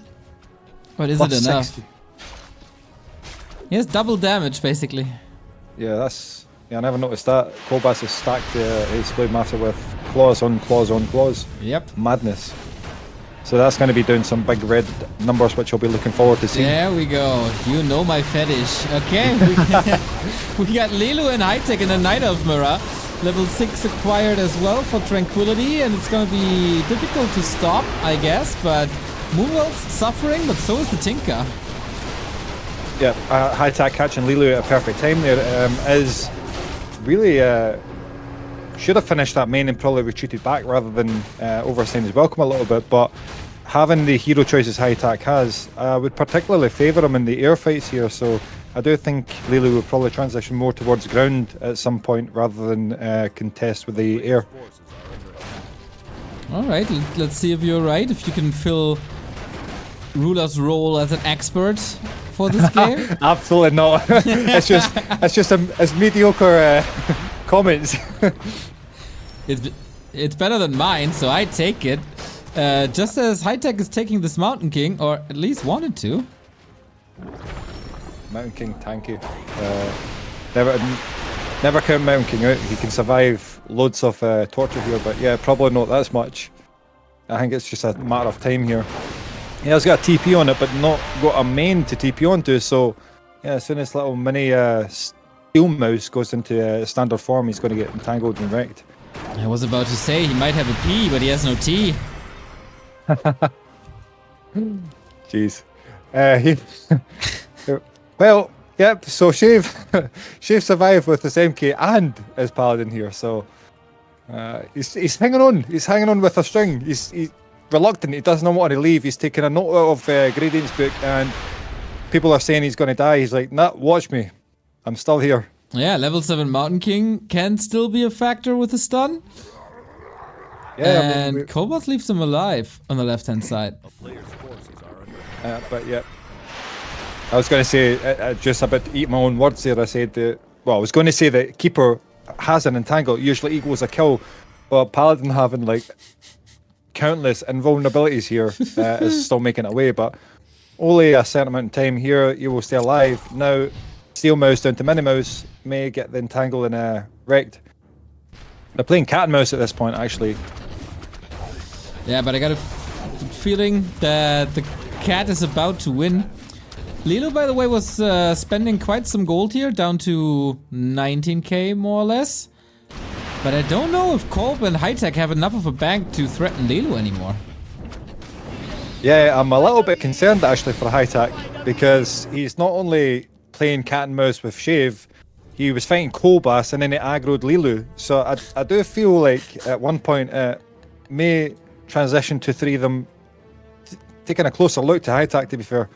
But is it enough? 60. He has double damage, basically. Yeah, I never noticed that. Kolbas has stacked his Blade Master with claws on claws on claws. Yep. Madness. So that's going to be doing some big red numbers, which I'll be looking forward to seeing. There we go. You know my fetish. Okay, we got Lelu and HighTac in the Night Elf Mirror. Level 6 acquired as well for Tranquility, and it's going to be difficult to stop, I guess, but Moonwell's suffering, but so is the Tinker. Yeah, HighTac catching Lelu at a perfect time there is really should have finished that main and probably retreated back rather than overstaying his welcome a little bit, but having the hero choices HighTac has would particularly favour him in the air fights here, so I do think Lelu will probably transition more towards ground at some point rather than contest with the air. Alright, let's see if you're right, if you can fill Ruler's role as an expert for this game. Absolutely not. it's just it's mediocre comments. It's better than mine, so I take it. Just as HighTac is taking this Mountain King, or at least wanted to. Mountain King, tanky. Never count Mountain King out. He can survive loads of torture here, but yeah, probably not that much. I think it's just a matter of time here. Yeah, he's got a TP on it, but not got a main to TP onto, so yeah, as soon as little mini steel mouse goes into standard form, he's going to get entangled and wrecked. I was about to say he might have a P, but he has no T. Jeez. Well, yep, so Shave survived with his MK and his Paladin here, so he's hanging on. He's hanging on with a string. He's reluctant. He doesn't want to leave. He's taking a note out of Gradient's book, and people are saying he's going to die. He's like, nah, watch me. I'm still here. Yeah, level 7 Mountain King can still be a factor with a stun. Yeah, and Kolbas leaves him alive on the left-hand side. But yeah, I was going to say, just about to eat my own words there, I said that, well, I was going to say that Keeper has an entangle, usually equals a kill, but Paladin having like countless invulnerabilities here is still making it away, but only a certain amount of time here, you will stay alive. Now, Steel Mouse down to Mini Mouse may get the entangle and wrecked. They're playing cat and mouse at this point, actually. Yeah, but I got a feeling that the cat is about to win. Lilo, by the way, was spending quite some gold here, down to 19k more or less. But I don't know if Kolb and HighTac have enough of a bank to threaten Lilo anymore. Yeah, I'm a little bit concerned actually for HighTac, because he's not only playing cat and mouse with Shave, he was fighting Kolbas and then he aggroed Lilu. So I do feel like at one point may transition to three of them taking a closer look to HighTac, to be fair.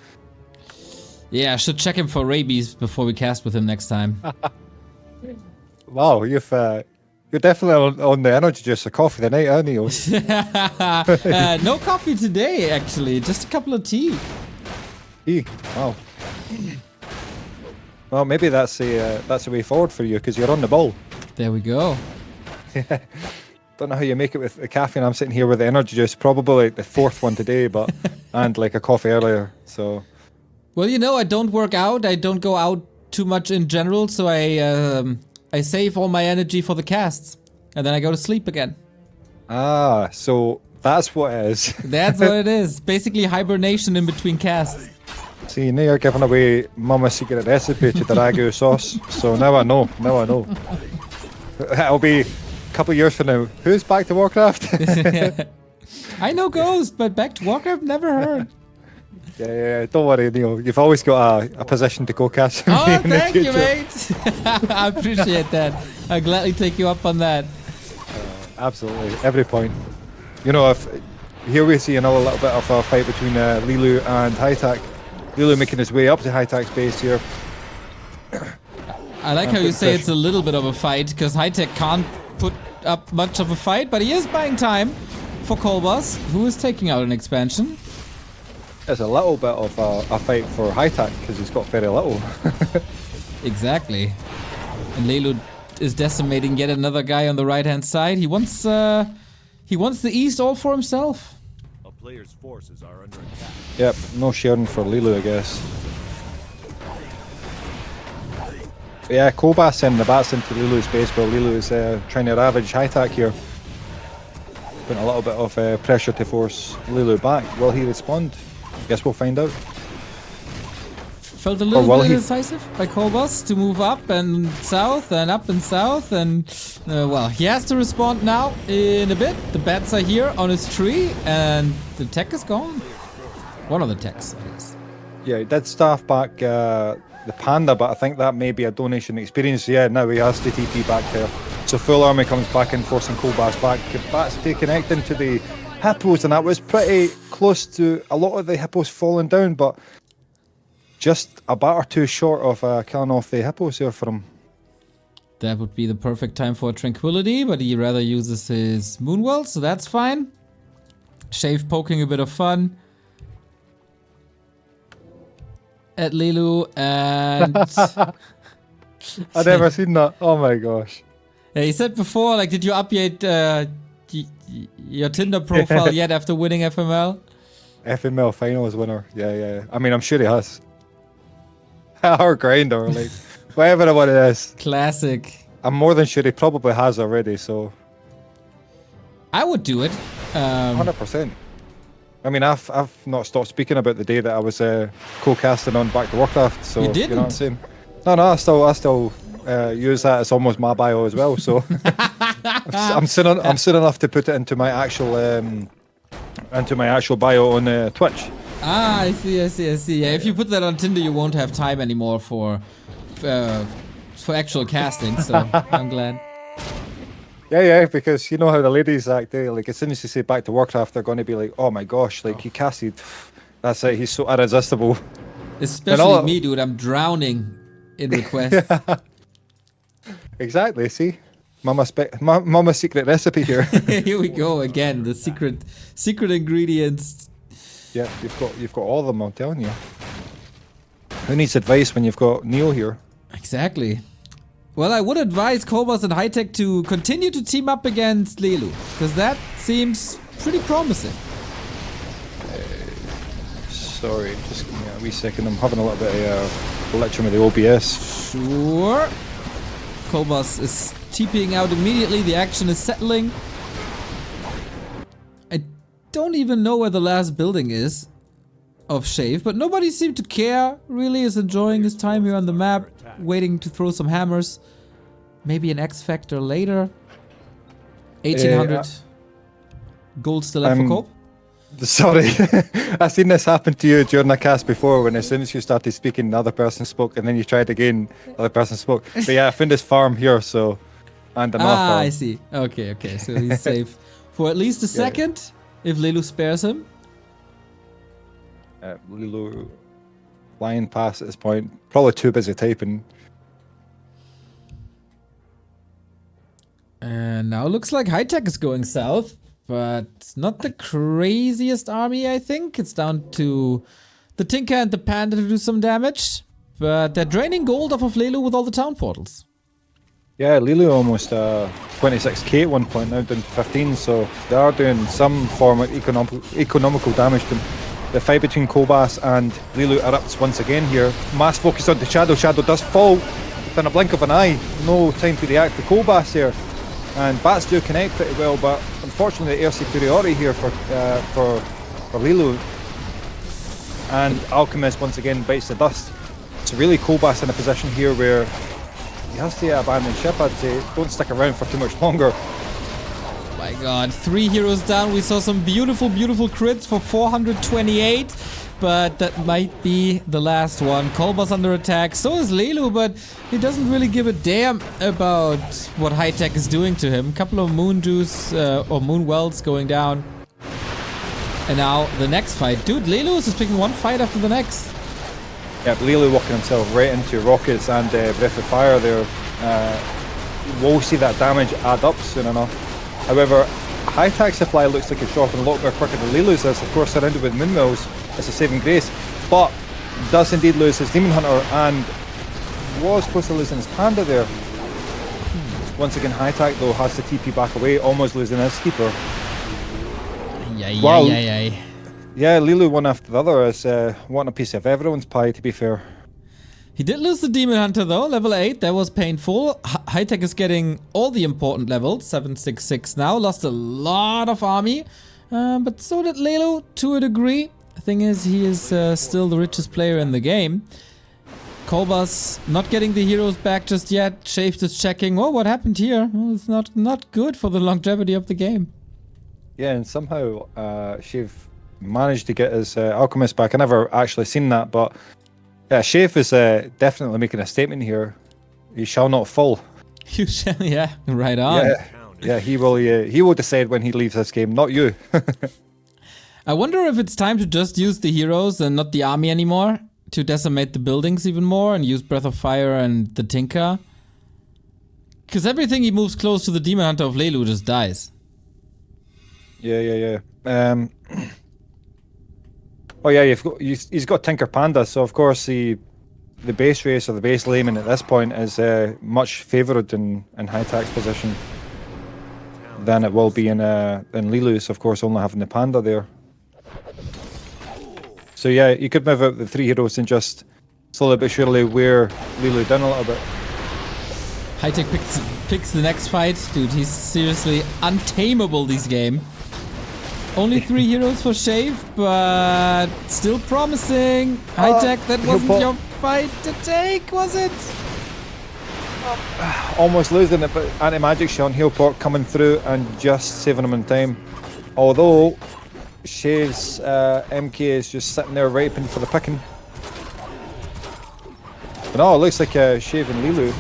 Yeah, I should check him for rabies before we cast with him next time. Wow, you're definitely on the energy juice or coffee tonight, aren't you? No coffee today, actually. Just a couple of tea. Tea? Wow. Well, maybe that's a way forward for you, because you're on the ball. There we go. Don't know how you make it with the caffeine. I'm sitting here with the energy juice, probably like the fourth one today, but and like a coffee earlier. So. Well, you know, I don't work out. I don't go out too much in general, so I save all my energy for the casts, and then I go to sleep again. Ah, so that's what it is. That's what it is. Basically hibernation in between casts. See, now you're giving away Mama's secret recipe to the ragu sauce. So now I know. It'll be a couple of years from now. Who's back to Warcraft? I know Ghost, but back to Warcraft, never heard. Yeah, don't worry, Neil. You've always got a position to go catch. Oh, thank you, mate. I appreciate that. I'll gladly take you up on that. Absolutely, every point. You know, if here we see another little bit of a fight between Lilu and HighTac. Lilu making his way up to HighTac's base here. I like how you say it's a little bit of a fight, because HighTac can't put up much of a fight, but he is buying time for Kolbas, who is taking out an expansion. It's a little bit of a fight for HighTac, because he's got very little. Exactly. And Lelu is decimating yet another guy on the right-hand side. He wants the east all for himself. A player's forces are under attack. Yep, no sharing for Lilu, I guess. But yeah, Kolbas sending the bats into Lilu's base while Lilu is trying to ravage HighTac here. Putting a little bit of pressure to force Lilu back. Will he respond? Guess we'll find out. Felt a little bit indecisive by Kolbas to move up and south and up and south, and well, he has to respond now in a bit. The bats are here on his tree and the tech is gone. One of the techs, I guess. Yeah, he did staff back the panda, but I think that may be a donation experience. Yeah, now he has to TP back there. So full army comes back in, forcing Kolbas back. Bats to connect into the hippos, and that was pretty close to a lot of the hippos falling down, but just a bat or two short of killing off the hippos here for him. That would be the perfect time for Tranquility, but he rather uses his Moonwell, so that's fine. Shave poking a bit of fun at Lelu, and I've never seen that. Oh my gosh. yeah, he said before, like, did you update your Tinder profile yet after winning FML? FML finals winner. Yeah. I mean, I'm sure he has. Or grinder, like whatever one it is. Classic. I'm more than sure he probably has already. So I would do it. 100%. I mean, I've not stopped speaking about the day that I was co-casting on Back to Warcraft. So You didn't? know what I'm saying? No, I still use that as almost my bio as well. So I'm soon enough to put it into my actual bio on Twitch. Ah, I see. Yeah, if you put that on Tinder, you won't have time anymore for actual casting. So I'm glad. Yeah, because you know how the ladies act. Like as soon as you say Back to Warcraft, they're going to be like, "Oh my gosh, like he casted. That's it. He's so irresistible." Especially me, dude. I'm drowning in requests. Yeah. Exactly. See, Mama's secret recipe here. Here we go again. The secret ingredients. Yeah, you've got all of them. I'm telling you. Who needs advice when you've got Neil here? Exactly. Well, I would advise Kolbas and HighTac to continue to team up against Lelu, because that seems pretty promising. Sorry, just give me a wee second. I'm having a little bit of glitching with the OBS. Sure. Kolbas is TPing out immediately. The action is settling. I don't even know where the last building is of Shave, but nobody seemed to care. Really is enjoying his time here on the map, waiting to throw some hammers. Maybe an X Factor later. 1800 gold still left for Cope. Sorry, I've seen this happen to you during the cast before, when as soon as you started speaking, the other person spoke, and then you tried again, the other person spoke. But yeah, I found this farm here, so, and another farm. I see. Okay, so he's safe for at least a second, if Lelu spares him. Lelu flying past at this point, probably too busy typing. And now looks like HighTac is going south, but not the craziest army, I think. It's down to the Tinker and the Panda to do some damage, but they're draining gold off of Lelu with all the town portals. Yeah, Lelu almost 26k at one point, now down to 15, so they are doing some form of economical damage to them. The fight between Kolbas and Lelu erupts once again here. Mass focus on the Shadow. Shadow does fall within a blink of an eye. No time to react for Kolbas here. And bats do connect pretty well, but unfortunately air superiority here for Lelu. And Alchemist once again bites the dust. So really Kolbas in a position here where he has to abandon ship. I'd say don't stick around for too much longer. My god, 3 heroes down. We saw some beautiful crits for 428, but that might be the last one. Kolbas under attack, so is Lelu, but he doesn't really give a damn about what HighTac is doing to him. Couple of moon juice or moon wells going down. And now the next fight. Dude, Lelu is just picking one fight after the next. Yeah, Lelu walking himself right into rockets and breath of fire there. We'll see that damage add up soon enough. However, HighTac supply looks like it's dropping a lot more quicker than Lelu's is. Of course, surrounded with Moonmills, it's a saving grace. But does indeed lose his Demon Hunter and was close to losing his Panda there. Once again, HighTac though has to TP back away, almost losing his Keeper. Yeah, Lelu one after the other is wanting a piece of everyone's pie, to be fair. He did lose the Demon Hunter though, level 8, that was painful. HighTac is getting all the important levels, 766 now, lost a lot of army. But so did Lelu, to a degree. The thing is, he is still the richest player in the game. Kolbas not getting the heroes back just yet. Shave just checking, oh, what happened here? Well, it's not good for the longevity of the game. Yeah, and somehow Shave managed to get his Alchemist back. I never actually seen that, but yeah, Shave is definitely making a statement here. He shall not fall. You shall, yeah, right on. Yeah, he will decide when he leaves this game, not you. I wonder if it's time to just use the heroes and not the army anymore to decimate the buildings even more and use Breath of Fire and the Tinker. Because everything he moves close to the Demon Hunter of Lelu just dies. Yeah. Oh yeah, he's got Tinker Panda, so of course the base race or the base layman at this point is much favoured in HighTac's position than it will be in Lelu's, of course, only having the Panda there. So yeah, you could move out the 3 heroes and just slowly but surely wear Lelu down a little bit. HighTac picks the next fight. Dude, he's seriously untamable this game. Only 3 heroes for Shave, but still promising. HighTac, that wasn't your fight to take, was it? Almost losing it, but anti-magic shot, heal port coming through and just saving him in time. Although Shave's MK is just sitting there raping for the picking. But no, it looks like Shave and Lelu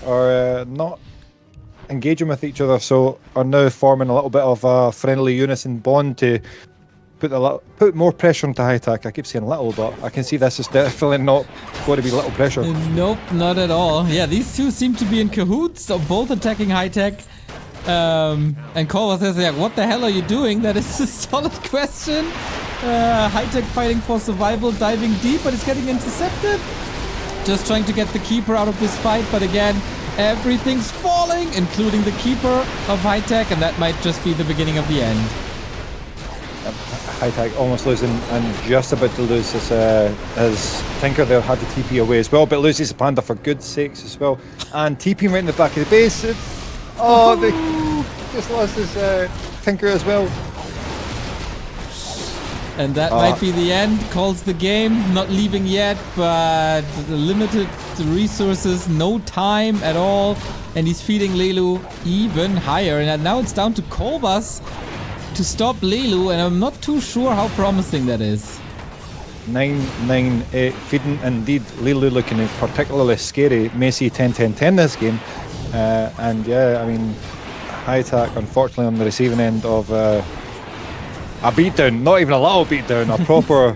are not engaging with each other, so are now forming a little bit of a friendly unison bond to put more pressure into HighTac. I keep saying little, but I can see this is definitely not going to be little pressure. Nope, not at all. Yeah, these two seem to be in cahoots, so both attacking HighTac. And Kolbas says, like, what the hell are you doing? That is a solid question. HighTac fighting for survival, diving deep, but it's getting intercepted. Just trying to get the Keeper out of this fight, but again, everything's falling, including the Keeper of HighTac, and that might just be the beginning of the end. HighTac almost losing and just about to lose his Tinker there, had the TP away as well, but loses the Panda for good sakes as well. And TP right in the back of the base. They just lost his Tinker as well. And that might be the end. Calls the game, not leaving yet, but limited resources, no time at all. And he's feeding Lelu even higher. And now it's down to Kolbas to stop Lelu, and I'm not too sure how promising that is. 9-9 feeding indeed. Lelu looking particularly scary. May see 10-10-10 this game. And yeah, I mean, HighTac unfortunately on the receiving end of a beatdown, not even a little beatdown, a proper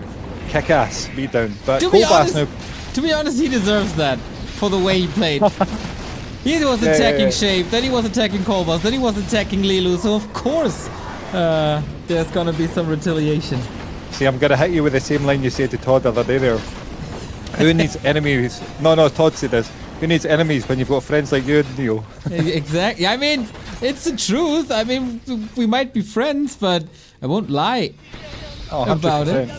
kick-ass beatdown. But Kolbas now... To be honest, he deserves that for the way he played. He was attacking Shave, then he was attacking Kolbas, then he was attacking Lelu, so of course there's gonna be some retaliation. See, I'm gonna hit you with the same line you said to Todd the other day there. Who needs enemies? No, Todd said this. Who needs enemies when you've got friends like you and Neo? Exactly. I mean, it's the truth. I mean, we might be friends, but I won't lie about it.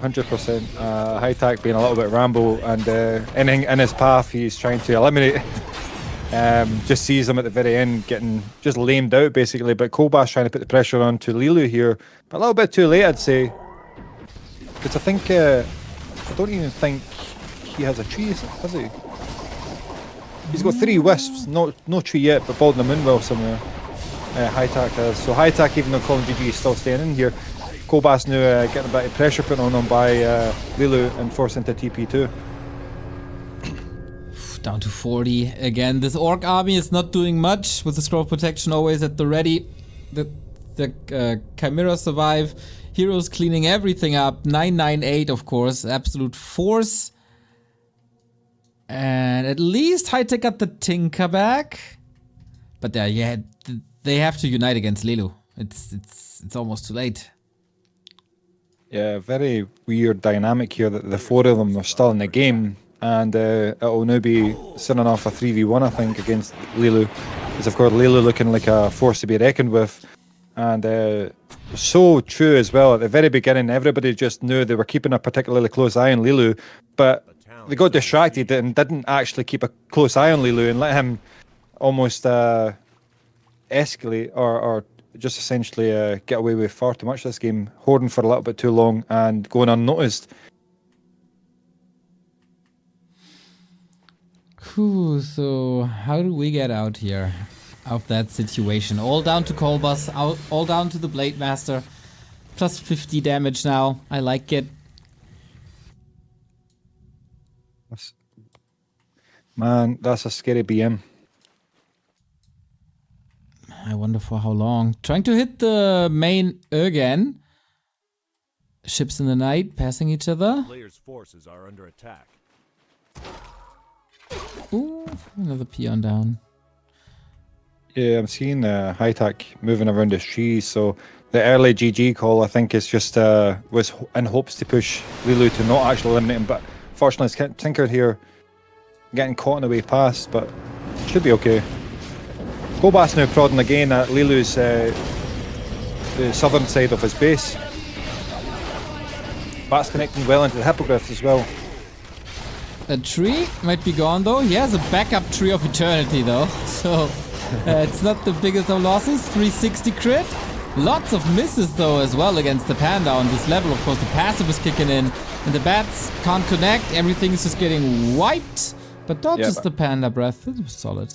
100%. HighTac being a little bit Rambo, and anything in his path he's trying to eliminate. Just sees him at the very end getting just lamed out basically, but Kolbas trying to put the pressure on to Lelu here, but a little bit too late I'd say, because I think I don't even think he has a tree, has he? He's got 3 wisps, no tree yet, but Bald in the Moonwell somewhere. HighTac has, so HighTac, even though Colin GG is still staying in here, Kolbas now getting a bit of pressure put on him by Lelu and forced into TP2. Down to 40 again. This Orc army is not doing much with the Scroll of Protection always at the ready. The Chimera survive. Heroes cleaning everything up. 998 of course. Absolute force. And at least HighTac got the Tinker back. But yeah, they have to unite against Lelu. It's almost too late. Yeah, very weird dynamic here that the 4 of them are still in the game. And it will now be sending off a 3v1, I think, against Lelu. Because of course Lelu looking like a force to be reckoned with. And so true as well. At the very beginning, everybody just knew they were keeping a particularly close eye on Lelu, but they got distracted and didn't actually keep a close eye on Lelu and let him almost escalate or just essentially get away with far too much this game, hoarding for a little bit too long and going unnoticed. So how do we get out here of that situation? All down to Kolbas, all down to the Blade Master. Plus 50 damage now. I like it. Man, that's a scary BM. I wonder for how long. Trying to hit the main again. Ships in the night passing each other. Players' forces are under attack. Ooh, another peon down. Yeah, I'm seeing HighTac moving around his trees, so the early GG call I think is just was in hopes to push Lelu to not actually eliminate him, but fortunately it's Tinker here getting caught in the way past, but should be okay. Kolbas now prodding again at Lelu's the southern side of his base. That's connecting well into the hippogriffs as well. A tree might be gone though. He has a backup tree of eternity though, so it's not the biggest of losses. 360 crit. Lots of misses though as well against the panda on this level. Of course the passive is kicking in and the bats can't connect. Everything is just getting wiped. But not just the panda breath. It was solid.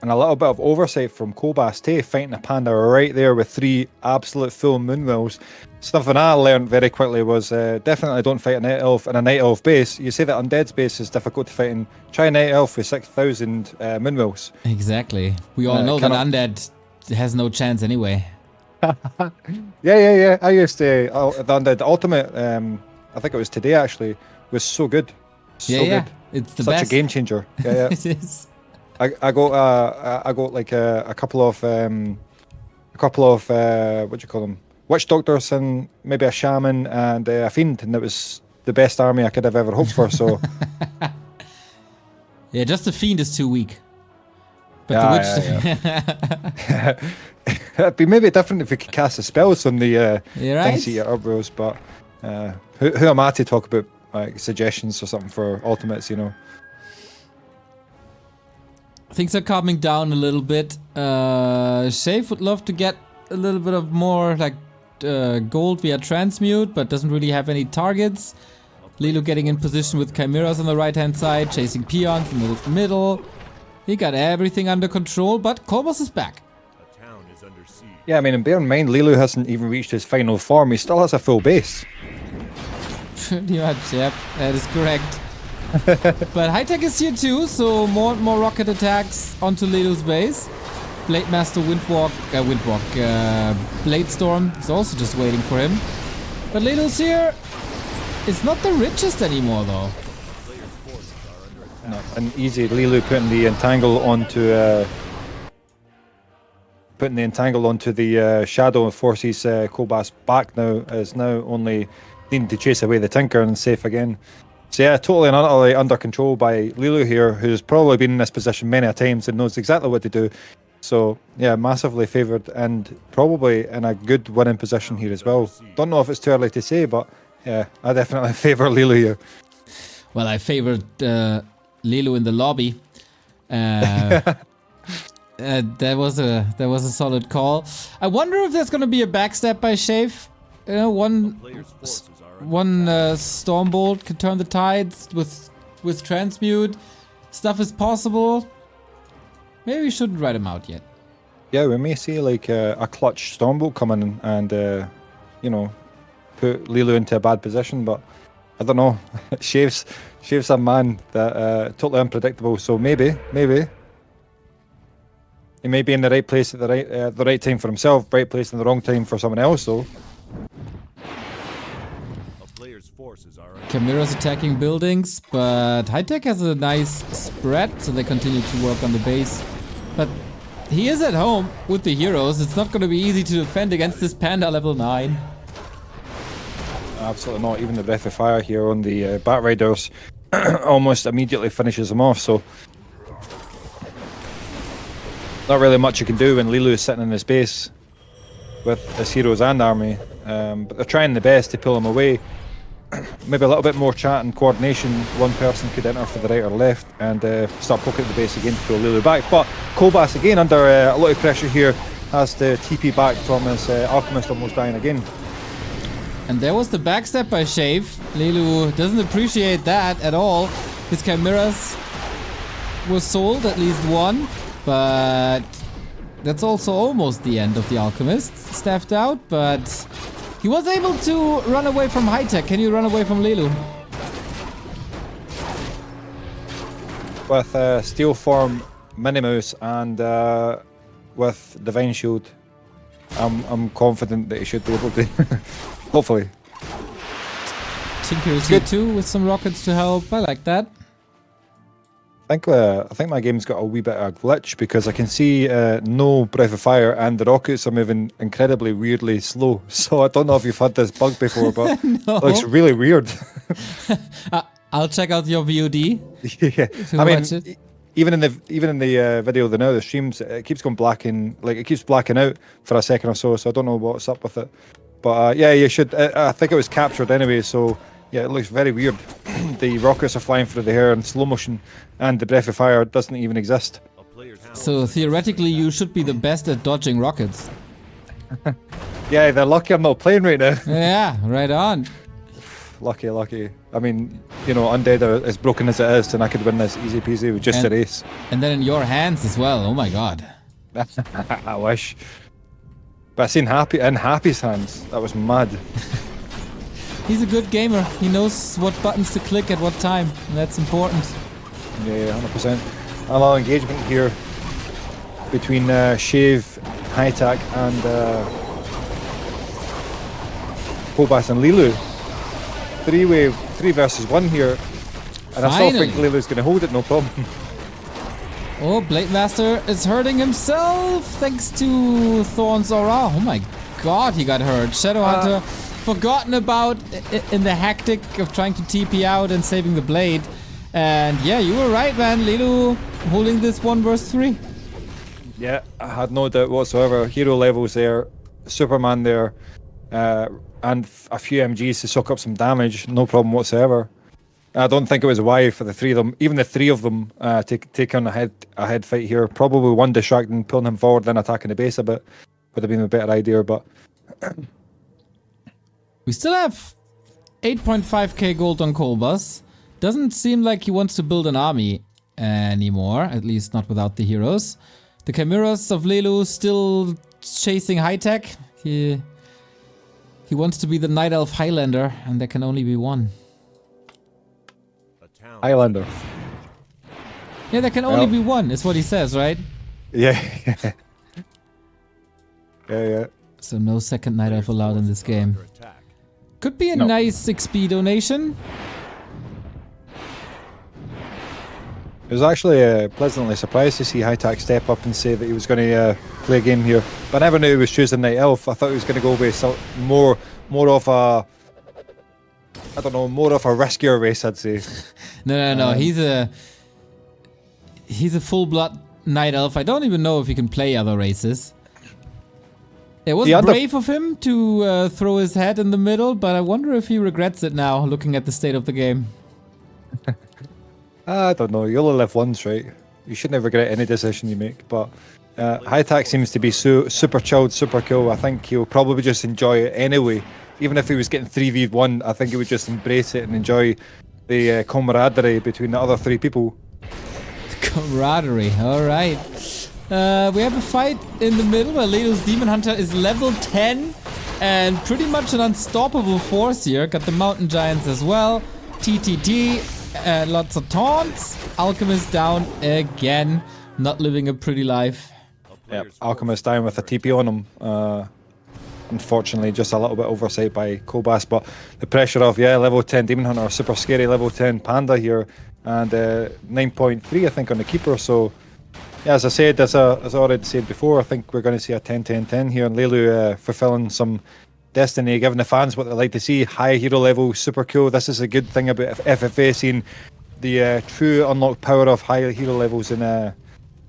And a little bit of oversight from Kolbas too, fighting a panda right there with 3 absolute full moonwills. Something I learned very quickly was definitely don't fight a night elf in a night elf base. You say that undead's base is difficult to fight in. Try a night elf with 6,000 moonwills. Exactly. We all know that undead has no chance anyway. Yeah. I used to the undead ultimate. I think it was today actually. Was so good. So good. It's the Such best. a game changer. Yeah. It is. I got like a couple of what do you call them? Witch doctors and maybe a shaman and a fiend, and it was the best army I could have ever hoped for. So yeah, just the fiend is too weak. But the witch. It'd be maybe different if we could cast the spells on the things at Urbros, but who am I to talk about like suggestions or something for ultimates? You know. Things are calming down a little bit. Shave would love to get a little bit of more like gold via transmute, but doesn't really have any targets. Lelu getting in position with chimeras on the right hand side, chasing peons in the middle. He got everything under control, but Kolbas is back. A town is under siege. Yeah, I mean, and bear in mind, Lelu hasn't even reached his final form. He still has a full base. Pretty much, yep, that is correct. But HighTac is here too, so more and more rocket attacks onto Lelu's base. Blade Master Bladestorm is also just waiting for him. But Lelu's here. It's not the richest anymore though. No, and easy. Lelu putting the entangle onto the shadow and forces Kolbas back now. Is now only needing to chase away the Tinker and safe again. So yeah, totally and utterly under control by Lelu here, who's probably been in this position many a times and knows exactly what to do. So yeah, massively favoured and probably in a good winning position here as well. Don't know if it's too early to say, but yeah, I definitely favour Lelu here. Well, I favoured Lelu in the lobby. That was a solid call. I wonder if there's gonna be a backstab by Shave. One Stormbolt can turn the tides with transmute. Stuff is possible. Maybe we shouldn't write him out yet. Yeah, we may see like a clutch Stormbolt coming and you know, put Lelu into a bad position, but I don't know. Shave's a man that totally unpredictable. So maybe he may be in the right place at the right time for himself, right place in the wrong time for someone else. So Chimera's attacking buildings, but HighTac has a nice spread, so they continue to work on the base. But he is at home with the heroes. It's not going to be easy to defend against this Panda level 9. Absolutely not. Even the Breath of Fire here on the Bat Riders almost immediately finishes them off. So not really much you can do when Lelu is sitting in his base with his heroes and army. But they're trying the best to pull him away. Maybe a little bit more chat and coordination. One person could enter for the right or left and start poking at the base again to pull Lelu back. But Kolbas again under a lot of pressure here, has to TP back from his Alchemist almost dying again. And there was the backstab by Shave. Lelu doesn't appreciate that at all. His Chimeras was sold, at least one. But that's also almost the end of the Alchemist. Staffed out, but he was able to run away from HighTac. Can you run away from Lelu? With Steel Form, Minimouse, and with Divine Shield, I'm confident that he should be able to. Hopefully. Tinker's here too with some rockets to help. I like that. I think my game's got a wee bit of a glitch because I can see no Breath of Fire and the rockets are moving incredibly weirdly slow. So I don't know if you've had this bug before, but No. it looks really weird. I'll check out your VOD. Yeah, I mean, even in the video, the streams, it keeps going blacking, like it keeps blacking out for a second or so. So I don't know what's up with it. But yeah, you should. I think it was captured anyway. So yeah, it looks very weird. The rockets are flying through the air in slow motion, and the Breath of Fire doesn't even exist. So theoretically, you should be the best at dodging rockets. Yeah, they're lucky I'm not playing right now. Yeah, right on. Lucky. I mean, you know, Undead are as broken as it is, and I could win this easy peasy with just a race. And then in your hands as well. Oh my god. I wish. But I seen Happy's hands. That was mad. He's a good gamer. He knows what buttons to click at what time. And that's important. Yeah, 100%. A lot of engagement here between Shave, HighTac, and Kolbas and Lelu. 3 versus 1 here. And I still think Lelu's going to hold it, no problem. Oh, Blade Master is hurting himself thanks to Thorn's aura. Oh my god, he got hurt. Shadow Hunter forgotten about in the hectic of trying to TP out and saving the blade. And yeah, you were right, man. Lelu holding this 1 versus 3. Yeah, I had no doubt whatsoever. Hero levels there, Superman there, and a few MGs to soak up some damage. No problem whatsoever. I don't think it was wise for the 3 of them, even the 3 of them, take on a head fight here. Probably one distracting, pulling him forward, then attacking the base a bit. Would have been a better idea, but... We still have 8.5k gold on Kolbas. Doesn't seem like he wants to build an army anymore, at least not without the heroes. The Chimeras of Lelu still chasing HighTac. He wants to be the Night Elf Highlander, and there can only be one. Highlander. Yeah, there can only be one, is what he says, right? Yeah. Yeah. So no second Night Elf allowed in this game. Could be a nice XP donation. I was actually pleasantly surprised to see HighTac step up and say that he was going to play a game here. But I never knew he was choosing Night Elf. I thought he was going to go with more of a... I don't know, more of a riskier race, I'd say. No. He's a full-blood Night Elf. I don't even know if he can play other races. It was brave of him to throw his head in the middle, but I wonder if he regrets it now, looking at the state of the game. I don't know. You only live once, right? You should never regret any decision you make. But HighTac seems to be super chilled, super cool. I think he'll probably just enjoy it anyway. Even if he was getting 3v1, I think he would just embrace it and enjoy the camaraderie between the other 3 people. Camaraderie, alright. We have a fight in the middle where Lelu's Demon Hunter is level 10 and pretty much an unstoppable force here. Got the Mountain Giants as well. TTT, lots of taunts. Alchemist down again, not living a pretty life. Yeah, Alchemist down with a TP on him. Unfortunately, just a little bit oversight by Kolbas, but the pressure of, level 10 Demon Hunter, super scary level 10 Panda here, and 9.3 I think on the Keeper, so yeah, as I said, as I already said before, I think we're going to see a 10-10-10 here, and Lelu fulfilling some destiny, giving the fans what they like to see, high hero level, super cool. This is a good thing about FFA, seeing the true unlocked power of high hero levels and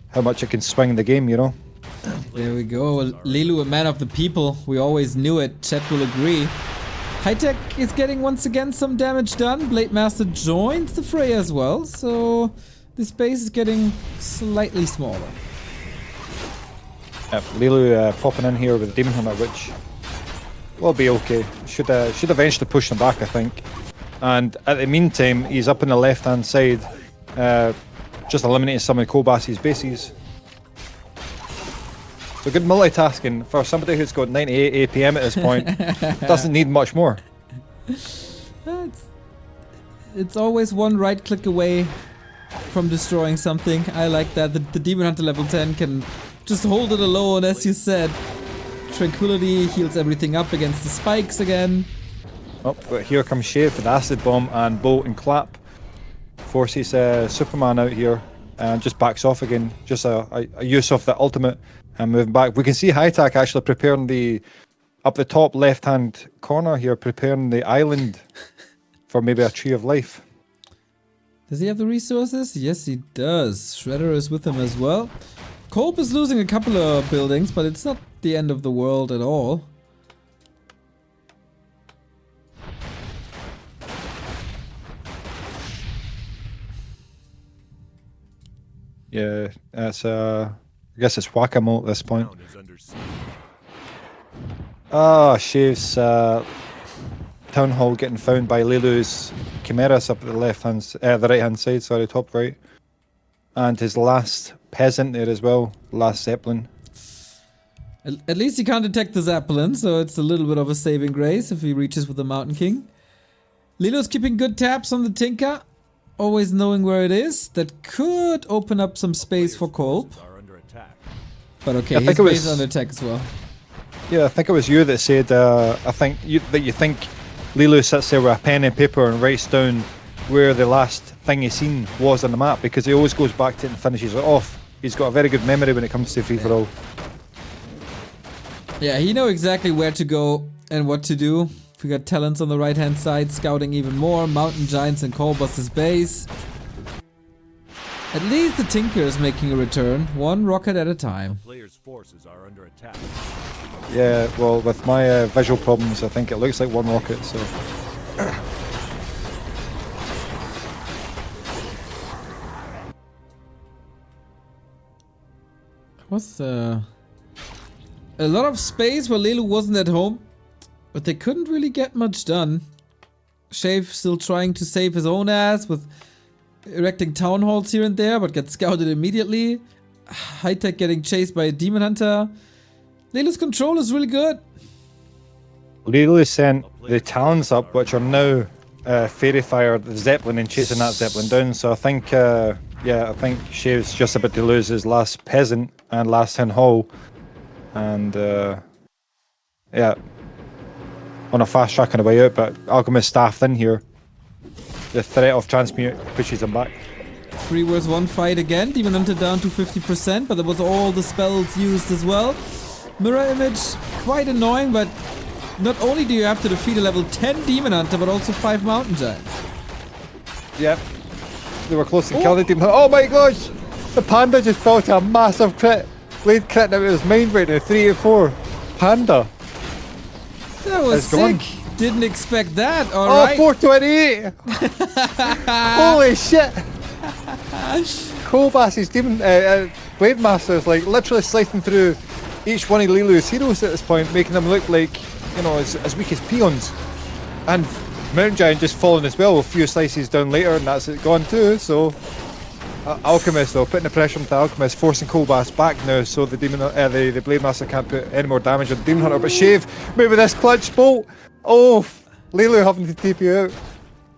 how much it can swing the game, you know? There we go. Lelu, a man of the people. We always knew it. Chat will agree. HighTac is getting once again some damage done. Blade Master joins the fray as well, so this base is getting slightly smaller. Lelu popping in here with the Demon Hunter, which will be okay. Should eventually push them back, I think. And at the meantime, he's up on the left-hand side, just eliminating some of Kolbas' bases. So good multitasking for somebody who's got 98 APM at this point. Doesn't need much more. It's always one right click away from destroying something. I like that. The Demon Hunter level 10 can just hold it alone, as you said. Tranquility heals everything up against the spikes again. Oh, but here comes Shave with Acid Bomb and Bolt and Clap. Forces Superman out here and just backs off again. Just a use of the ultimate and moving back. We can see HighTac actually preparing the, up the top left-hand corner here, preparing the island for maybe a Tree of Life. Does he have the resources? Yes, he does. Shredder is with him as well. Kolb is losing a couple of buildings, but it's not the end of the world at all. Yeah, it's I guess it's whack-a-mole at this point. Ah, Shave's Town Hall getting found by Lelu's Chimeras up at the the right-hand side, sorry, top right. And his last peasant there as well, last Zeppelin. At least he can't detect the Zeppelin, so it's a little bit of a saving grace if he reaches with the Mountain King. Lelu's keeping good tabs on the Tinker, always knowing where it is. That could open up some space for Kolb. But okay, I his think it base was under attack as well. Yeah, I think it was you that said, I think you think Lelu sits there with a pen and paper and writes down where the last thing he's seen was on the map, because he always goes back to it and finishes it off. He's got a very good memory when it comes to free-for-all. Yeah, he knows exactly where to go and what to do. We got talents on the right-hand side, scouting even more. Mountain Giants and Kolbas' base. At least the Tinker is making a return, one rocket at a time. Players' forces are under attack. Yeah, well, with my visual problems, I think it looks like one rocket, so... Was a lot of space where Lelu wasn't at home, but they couldn't really get much done. Shave still trying to save his own ass with erecting town halls here and there, but gets scouted immediately. HighTac getting chased by a demon hunter. Lelu's control is really good. Lelu sent the talons up, which are now Fairy Fire, the Zeppelin, and chasing that Zeppelin down. So I think, yeah, I think Shave's just about to lose his last peasant and last town hall. And, yeah, on a fast track on the way out, but Alchemist staffed in here. The threat of Transmute pushes him back. 3 vs 1 fight again. Demon Hunter down to 50%, but there was all the spells used as well. Mirror Image, quite annoying, but not only do you have to defeat a level 10 Demon Hunter, but also 5 Mountain Giants. Yep. They were close to killing the Demon Hunter. Oh my gosh! The Panda just fell to a massive crit. Blade crit out of his mind right now. 384. Panda. That was sick. Gone. Didn't expect that, alright. 428! Holy shit! Kolbas' Demon Blade Master is like literally slicing through each one of Lelu's heroes at this point, making them look like, you know, as weak as peons. And Mountain Giant just falling as well, a few slices down later, and that's it gone too. So Alchemist though, putting the pressure on the Alchemist, forcing Kolbas back now, so the Demon, the Blade Master can't put any more damage on the Demon Hunter. But Shave, maybe this clutch bolt. Oh, Lelu having to TP out.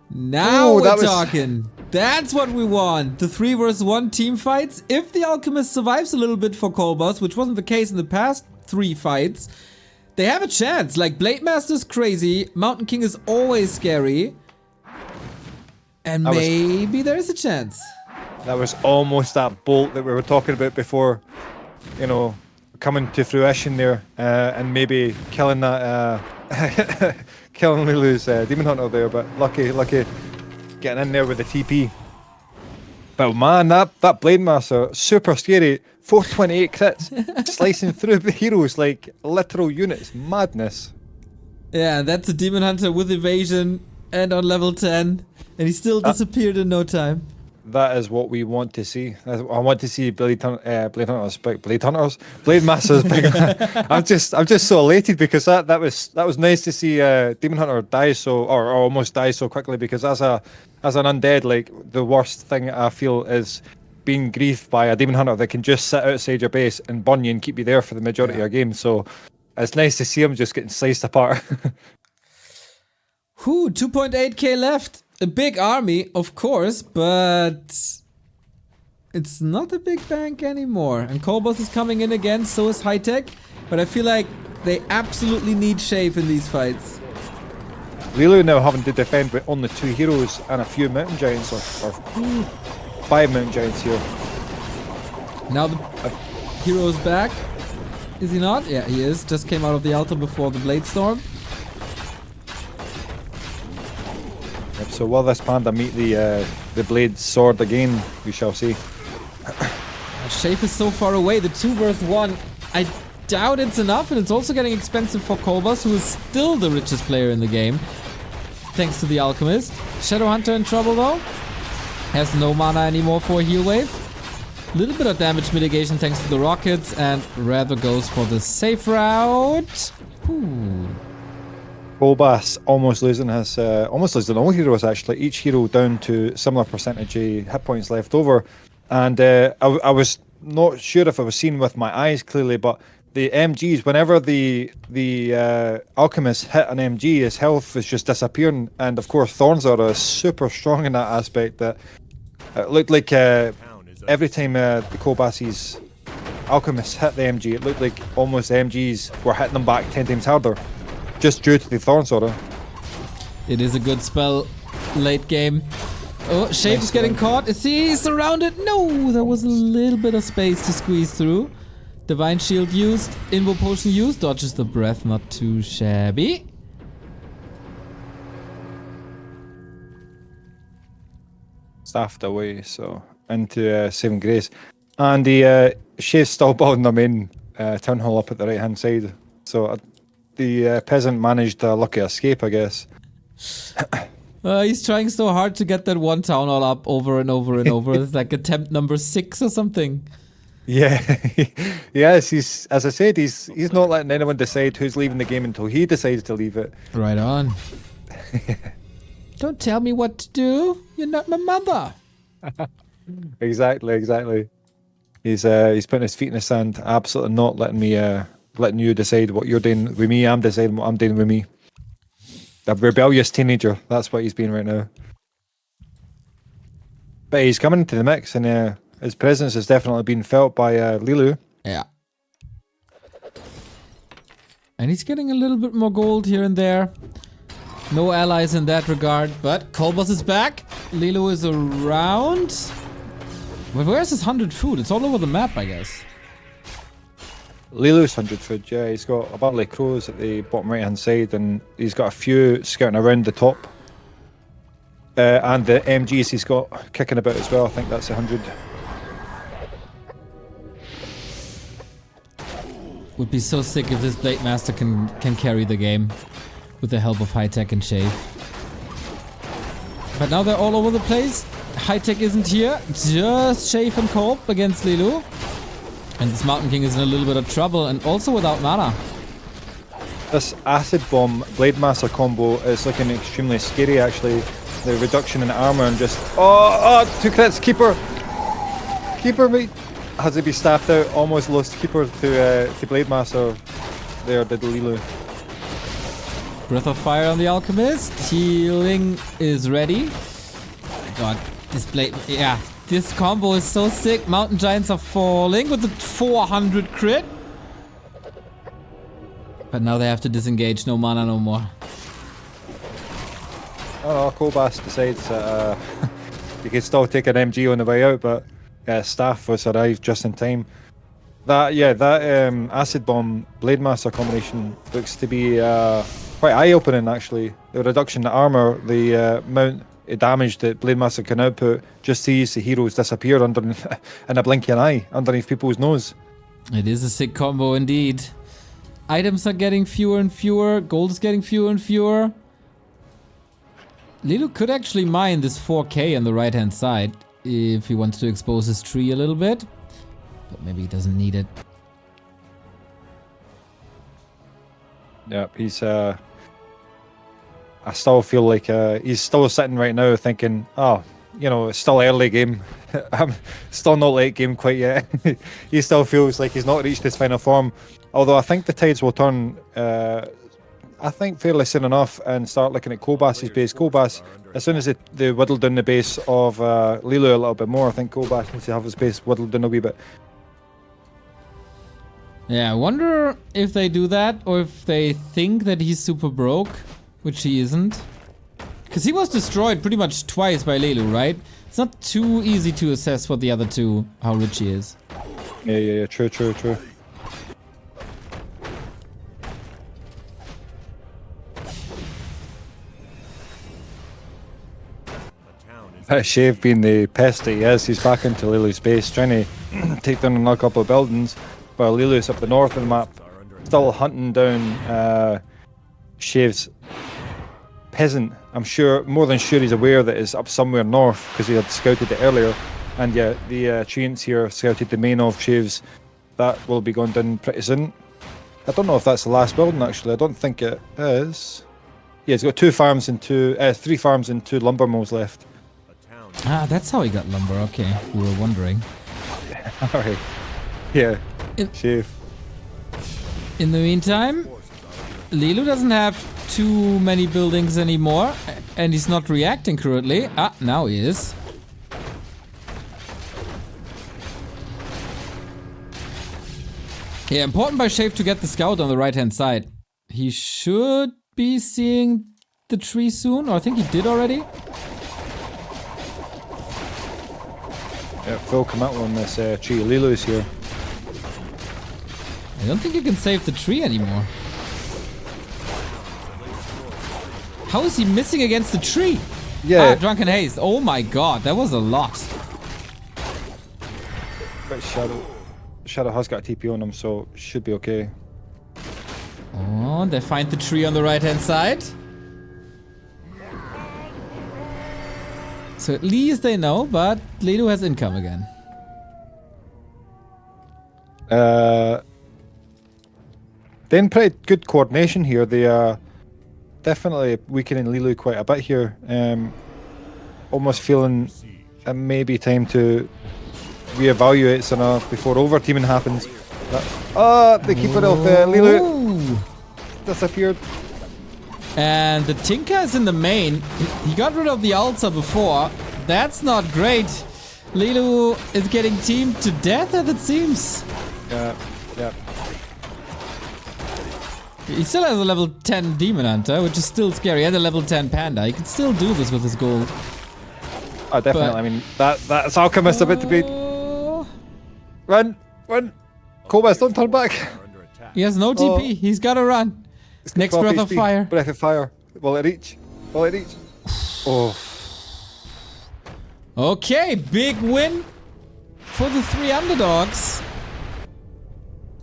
Now we're talking. That's what we want. The 3 vs 1 team fights. If the Alchemist survives a little bit for Kolbas, which wasn't the case in the past 3 fights, they have a chance. Like, Blade Master's crazy, Mountain King is always scary, and maybe there's a chance. That was almost that bolt that we were talking about before, you know, coming to fruition there, and maybe killing that, killing Lelu's Demon Hunter there, but lucky getting in there with the TP. But man, that Blade Master, super scary. 428 crits, slicing through the heroes like literal units. Madness. Yeah, that's a Demon Hunter with evasion and on level 10, and he still disappeared in no time. That is what we want to see. I want to see Blade Masters big. I'm just so elated because that was nice to see Demon Hunter die so or almost die so quickly, because as an undead, like, the worst thing I feel is being griefed by a Demon Hunter that can just sit outside your base and burn you and keep you there for the majority of your game. So it's nice to see him just getting sliced apart. Whew, 2.8k left. A big army, of course, but it's not a big bank anymore. And Kolbas is coming in again, so is HighTac. But I feel like they absolutely need Shave in these fights. Lilu now having to defend with only 2 heroes and a few mountain giants, or 5 mountain giants here. Now the hero's back. Is he not? Yeah, he is. Just came out of the altar before the Blade Storm. Yep, so will this panda meet the blade sword again? We shall see. Shape is so far away. The 2 versus 1. I doubt it's enough, and it's also getting expensive for Kolbas, who is still the richest player in the game, thanks to the Alchemist. Shadowhunter in trouble though. Has no mana anymore for a heal wave. Little bit of damage mitigation thanks to the rockets, and rather goes for the safe route. Ooh. Kolbas almost losing all heroes actually. Each hero down to similar percentage of hit points left over. And I was not sure if I was seeing with my eyes clearly, but the MGs, whenever the Alchemist hit an MG, his health is just disappearing. And of course, Thorns are super strong in that aspect. That it looked like every time the Kolbas's Alchemist hit the MG, it looked like almost the MGs were hitting them back 10 times harder, just due to the Thorns order. It is a good spell late game. Oh, Shape's getting caught. Is he surrounded? No, there was a little bit of space to squeeze through. Divine Shield used, Invo Potion used, dodges the breath, not too shabby. Staffed away, so into Saving Grace. And the Shape's still building their main town hall up at the right hand side. So the peasant managed a lucky escape, I guess. He's trying so hard to get that one town hall up over and over and over. It's like attempt number 6 or something. Yeah, yes. He's, as I said, he's not letting anyone decide who's leaving the game until he decides to leave it. Right on. Don't tell me what to do. You're not my mother. Exactly. He's putting his feet in the sand. Absolutely not letting you decide what you're doing with me. I'm deciding what I'm doing with me. A rebellious teenager. That's what he's being right now. But he's coming into the mix, and his presence has definitely been felt by Lilu. Yeah. And he's getting a little bit more gold here and there. No allies in that regard, but Kolbas is back. Lilu is around. But where's his 100 food? It's all over the map, I guess. Lilu's 100 food, yeah. He's got a bundle of crows at the bottom right hand side, and he's got a few scouting around the top. And the MGs he's got kicking about as well. I think that's 100. Would be so sick if this Blade Master can carry the game with the help of HighTac and Shave. But now they're all over the place. HighTac isn't here. Just Shave and Kolb against Lilu. And this Mountain King is in a little bit of trouble, and also without mana. This Acid Bomb Blade Master combo is looking extremely scary actually. The reduction in armor and just... Oh, 2 crits, Keeper! Keeper, mate! Has to be staffed out, almost lost Keeper to Blade Master. There, did Lilu. Breath of Fire on the Alchemist. Healing is ready. God, this Blade... Yeah, this combo is so sick. Mountain Giants are falling with the 400 crit. But now they have to disengage. No mana, no more. Oh no, Kolbas decides that you can still take an MG on the way out, but Staff was arrived just in time. That Acid Bomb Blade Master combination looks to be quite eye-opening actually. The reduction in armor, the amount of damage that Blade Master can output, just sees the heroes disappear underneath in a blink of an eye, underneath people's nose. It is a sick combo indeed. Items are getting fewer and fewer, gold is getting fewer and fewer. Lilu could actually mine this 4k on the right hand side if he wants to expose his tree a little bit. But maybe he doesn't need it. Yep, he's I still feel like he's still sitting right now thinking, oh, you know, it's still early game. I'm still not late game quite yet. He still feels like he's not reached his final form. Although I think the tides will turn, I think fairly soon enough, and start looking at Kolbas's base. Kolbas, as soon as they whittle down the base of Lilu a little bit more, I think Kolbas needs to have his base whittled down a wee bit. Yeah, I wonder if they do that or if they think that he's super broke which he isn't. Because he was destroyed pretty much twice by Lelu, right? It's not too easy to assess for the other two how rich he is. Yeah, true. Shave being the pest that he is, he's back into Lelu's base, trying to take down another couple of buildings, while Lelu's up the north of the map, still hunting down Shave's peasant. I'm sure, more than sure, he's aware that it's up somewhere north, because he had scouted it earlier. And yeah, the treants here scouted the main of Shave's. That will be going down pretty soon. I don't know if that's the last building, actually. I don't think it is. Yeah, he's got 3 farms and 2 lumber mills left. Ah, that's how he got lumber. Okay, we were wondering. Alright. Yeah, Shave. In the meantime, Lelu doesn't have too many buildings anymore, and he's not reacting currently. Ah, now he is. Yeah, important by Shave to get the scout on the right-hand side. He should be seeing the tree soon, or I think he did already. Yeah, full committal on this tree. Lelu's here. I don't think you can save the tree anymore. How is he missing against the tree? Yeah. Ah, Drunken Haze. Oh my god, that was a lot. But Shadow has got a TP on him, so should be okay. Oh, they find the tree on the right-hand side. So at least they know, but Lelu has income again. Then pretty good coordination here. They are definitely weakening Lelu quite a bit here. Almost feeling it may be time to reevaluate enough before overteaming happens. The keeper of Lelu disappeared. And the Tinker is in the main. He got rid of the Alta before. That's not great. Lelu is getting teamed to death, as it seems. Yeah. He still has a level 10 Demon Hunter, which is still scary. He has a level 10 Panda. He can still do this with his gold. Oh, definitely. But, I mean, that's Alchemist a bit to beat. Run! Kolbas, don't turn back. He has no TP. He's got to run. Next breath of fire. Breath of fire. Will it reach? Oh. Okay, big win for the 3 underdogs.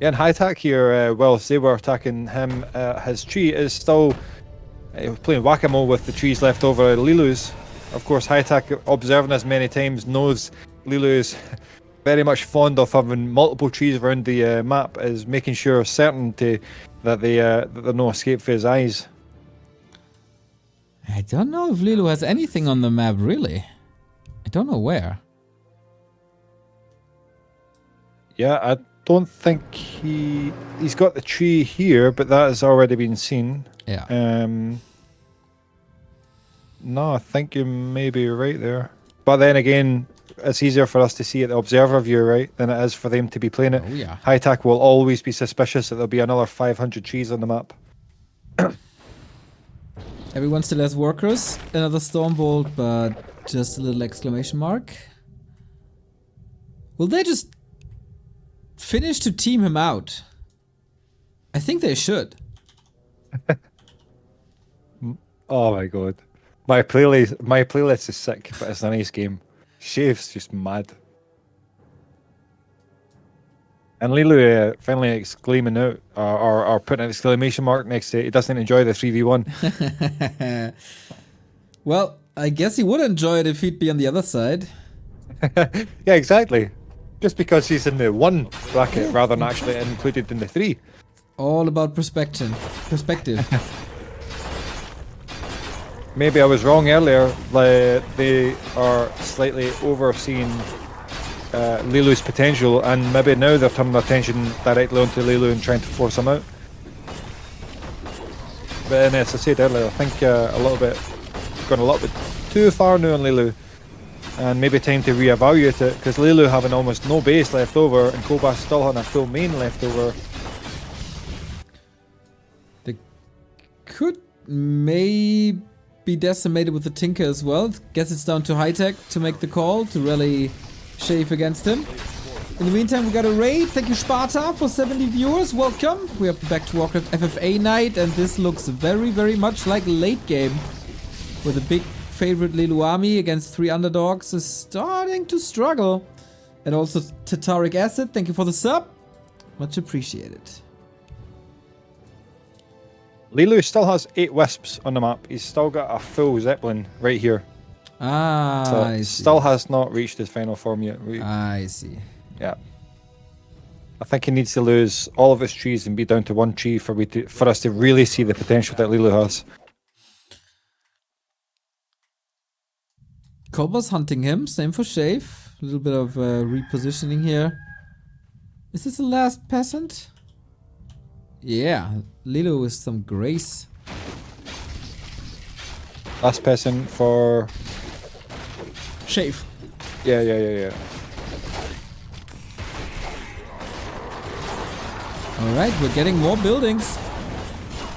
Yeah, and HighTac here, whilst they were attacking him, his tree is still playing whack-a-mole with the trees left over at Lelu's. Of course, HighTac, observing this many times, knows Lelu is very much fond of having multiple trees around the map, is making sure certainty that there's no escape for his eyes. I don't know if Lelu has anything on the map, really. I don't know where. Yeah, I don't think he's got the tree here, but that has already been seen. Yeah. No, I think you may be right there. But then again, it's easier for us to see at the observer view, right, than it is for them to be playing it. Oh, yeah. HighTac will always be suspicious that there'll be another 500 trees on the map. Everyone still has workers, another Stormbolt, but just a little exclamation mark. Will they just finish to team him out? I think they should. Oh my god. My playlist is sick, but it's a nice game. Shave's just mad. And Lelu finally exclaiming out, or putting an exclamation mark next to it. He doesn't enjoy the 3v1. Well, I guess he would enjoy it if he'd be on the other side. Yeah, exactly. Just because he's in the 1 bracket rather than actually included in the 3. All about perspective. Maybe I was wrong earlier. They are slightly overseeing Lelu's potential, and maybe now they're turning their attention directly onto Lelu and trying to force him out. But then, as I said earlier, I think gone a little bit too far now on Lelu, and maybe time to reevaluate it, because Lelu having almost no base left over and Kolbas still having a full main left over. They could may be decimated with the Tinker as well. Guess it's down to HighTac to make the call to really shave against him. In the meantime, we got a raid. Thank you, Sparta, for 70 viewers. Welcome. We are back to Warcraft FFA night, and this looks very, very much like late game. With a big favorite Leluaami against 3 underdogs is starting to struggle. And also Tataric Acid, thank you for the sub. Much appreciated. Lelu still has 8 wisps on the map. He's still got a full Zeppelin right here. Ah, So I see. still has not reached his final form yet. I see. Yeah. I think he needs to lose all of his trees and be down to 1 tree for us to really see the potential that Lelu has. Kolbas hunting him, same for Shave. A little bit of repositioning here. Is this the last peasant? Yeah, Lelu with some grace. Last peasant for... Shave. Yeah. Alright, we're getting more buildings.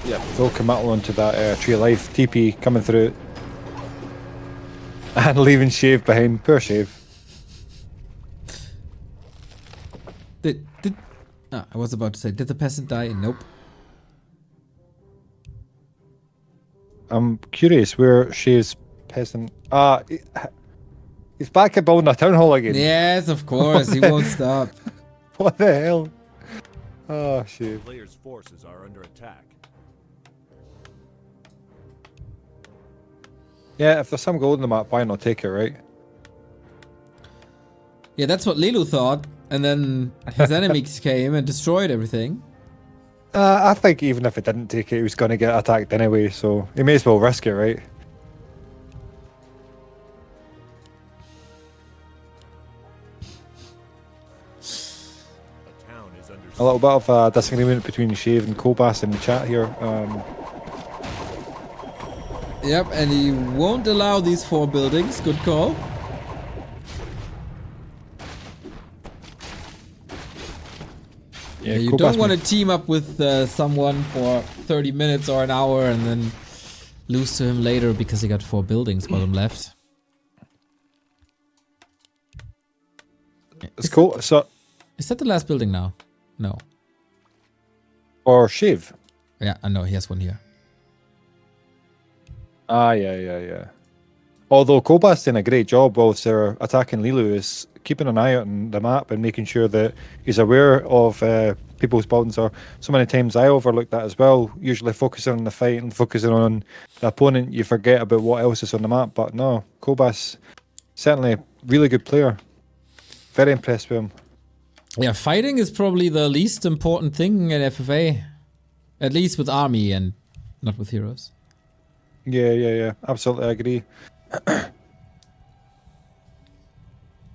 Yeah, full committal onto that tree of life. TP coming through. And leaving Shave behind. Poor Shave. I was about to say, did the peasant die? Nope. I'm curious where Shave's peasant... he's back at building a town hall again. Yes, of course, he won't stop. What the hell? Oh, Shave. Players' forces are under attack. Yeah, if there's some gold in the map, why not take it, right? Yeah, that's what Lelu thought, and then his enemies came and destroyed everything. I think even if it didn't take it, he was going to get attacked anyway, so he may as well risk it, right? A little bit of a disagreement between Shave and Kolbas in the chat here. Yep, and he won't allow these 4 buildings. Good call. Yeah, you don't want to team up with someone for 30 minutes or an hour and then lose to him later because he got 4 buildings bottom left. It's cool. So, is that the last building now? No. Or Shave? Yeah, I know he has one here. Ah, yeah. Although Kolbas doing a great job whilst they're attacking Lelu is keeping an eye on the map and making sure that he's aware of people's buildings. Or so many times I overlook that as well. Usually focusing on the fight and focusing on the opponent, you forget about what else is on the map. But no, Kolbas, certainly a really good player. Very impressed with him. Yeah, fighting is probably the least important thing at FFA. At least with army and not with heroes. Yeah. Absolutely agree.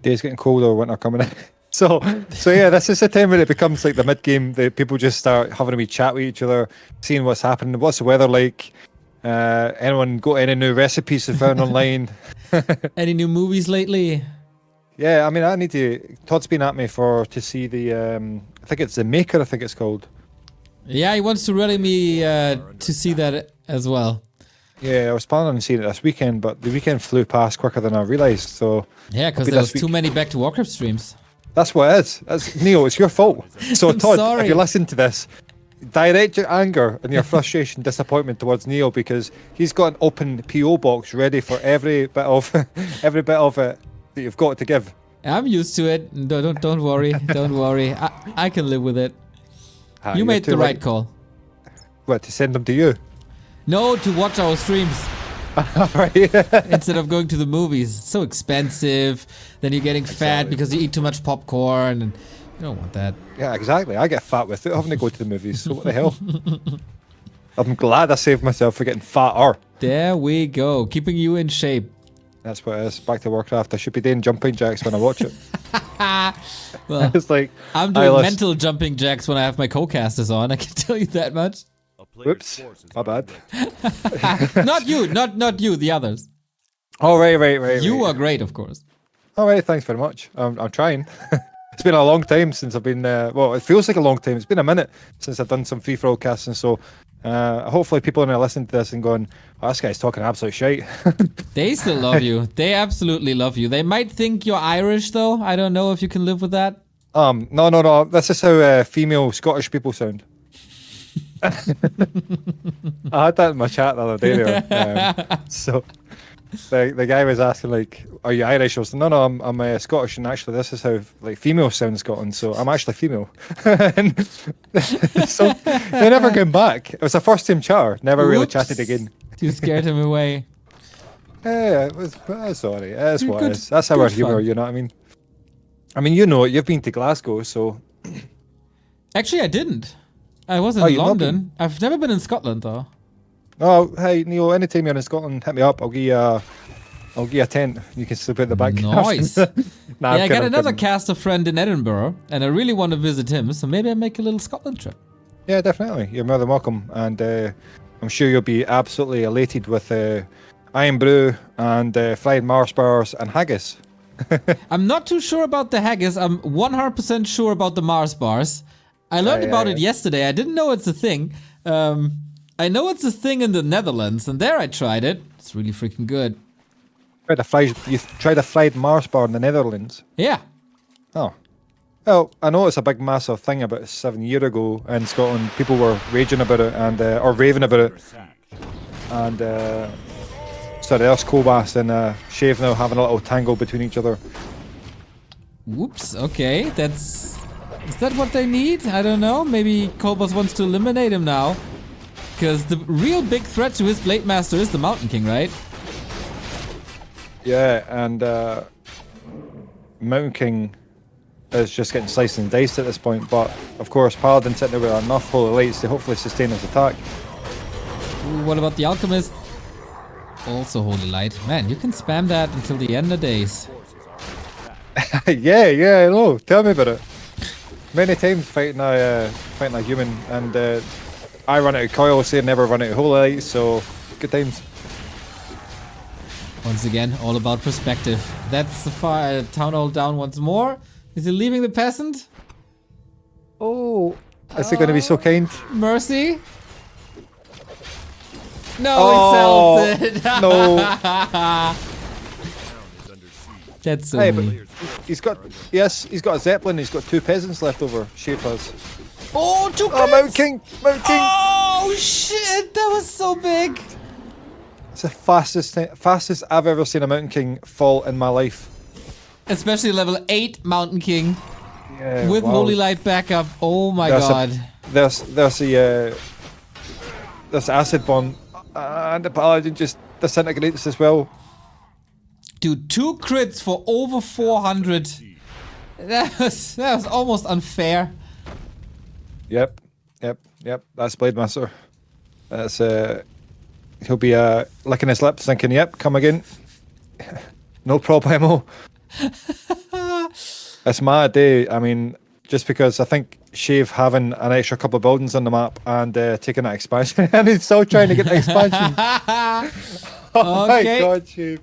Days getting colder, winter coming in. So yeah, this is the time when it becomes like the mid game that people just start having a wee chat with each other, seeing what's happening, what's the weather like. Anyone got any new recipes they found online? Any new movies lately? Yeah, I mean, I need to. Todd's been at me to see the. I think it's The Maker. I think it's called. Yeah, he wants to rally me to see that as well. Yeah, I was planning on seeing it this weekend, but the weekend flew past quicker than I realised. So yeah, because there was too many Back to Warcraft streams. That's what it is. That's Neil. It's your fault. So Todd, sorry. if you listen to this, direct your anger and your frustration, disappointment towards Neil because he's got an open PO box ready for every bit of it that you've got to give. I'm used to it. Don't worry. Don't worry. I can live with it. You made the right call. What, to send them to you? No, to watch our streams. Right. Instead of going to the movies. It's so expensive. Then you're getting fat because you eat too much popcorn and you don't want that. Yeah, exactly. I get fat with it, having to go to the movies. So what the hell? I'm glad I saved myself for getting fatter. There we go. Keeping you in shape. That's what it is. Back to Warcraft. I should be doing jumping jacks when I watch it. Well, it's like I'm doing mental jumping jacks when I have my co-casters on. I can tell you that much. Whoops, my bad. Not you, not you, the others. Oh, right. You are great, of course. All right, thanks very much. I'm trying. It's been a long time since I've been. Well, it feels like a long time. It's been a minute since I've done some free-for-all casting. So, hopefully, people are going to listen to this and going, "Oh, this guy's talking absolute shite." They still love you. They absolutely love you. They might think you're Irish, though. I don't know if you can live with that. No. This is how female Scottish people sound. I had that in my chat the other day. There. So the guy was asking like, "Are you Irish?" I was like, "No, I'm Scottish." And actually, this is how like female sound in Scotland. So I'm actually female. And so they never came back. It was a first-time chatter. Never really chatted again. You scared him away. Yeah, sorry. That's what it is. That's our humour. You know what I mean? I mean, you know it. You've been to Glasgow, so. Actually, I didn't. I was in London. I've never been in Scotland though. Oh, hey Neil! Anytime you're in Scotland, hit me up. I'll give you a tent. You can sleep at the back. Nice. Nah, yeah, I got another caster friend in Edinburgh, and I really want to visit him. So maybe I make a little Scotland trip. Yeah, definitely. You're more than welcome, and I'm sure you'll be absolutely elated with Iron Brew and fried Mars bars and haggis. I'm not too sure about the haggis. I'm 100% sure about the Mars bars. I learned about it yesterday. I didn't know it's a thing. I know it's a thing in the Netherlands, and there I tried it. It's really freaking good. You tried a fried Mars bar in the Netherlands? Yeah. Oh. Well, I know it's a big, massive thing about 7 years ago in Scotland. People were raging about it and or raving about it. And sorry, there's Kolbas and Shave now having a little tangle between each other. Whoops. Okay, is that what they need? I don't know. Maybe Kolbas wants to eliminate him now. Because the real big threat to his Blade Master is the Mountain King, right? Yeah, and Mountain King is just getting sliced and diced at this point. But, of course, Paladin's sitting there with enough Holy Lights to hopefully sustain his attack. Ooh, what about the Alchemist? Also Holy Light. Man, you can spam that until the end of days. yeah, I know. Tell me about it. Many times fighting a human, and I run out of coils, they never run out of Holy Lights, so good times. Once again, all about perspective. That's the Town Hall down once more. Is he leaving the peasant? Oh, is he going to be so kind? Mercy? No, he sells it. No. That's so mean. He's got a Zeppelin, he's got 2 peasants left over, Shave has. Oh, 2 crits! Mountain King! Oh shit, that was so big! It's the fastest I've ever seen a Mountain King fall in my life. Especially level 8 Mountain King. Yeah, with Holy Light backup. Oh my god. There's Acid Bomb, and the Paladin just disintegrates as well. Dude, 2 crits for over 400. That was almost unfair. Yep. That's Blade Master. That's he'll be licking his lips, thinking, "Yep, come again, no problemo." It's my day. I mean, just because I think Shave having an extra couple of buildings on the map and taking that expansion, and he's still trying to get the expansion. Oh my god, Shave!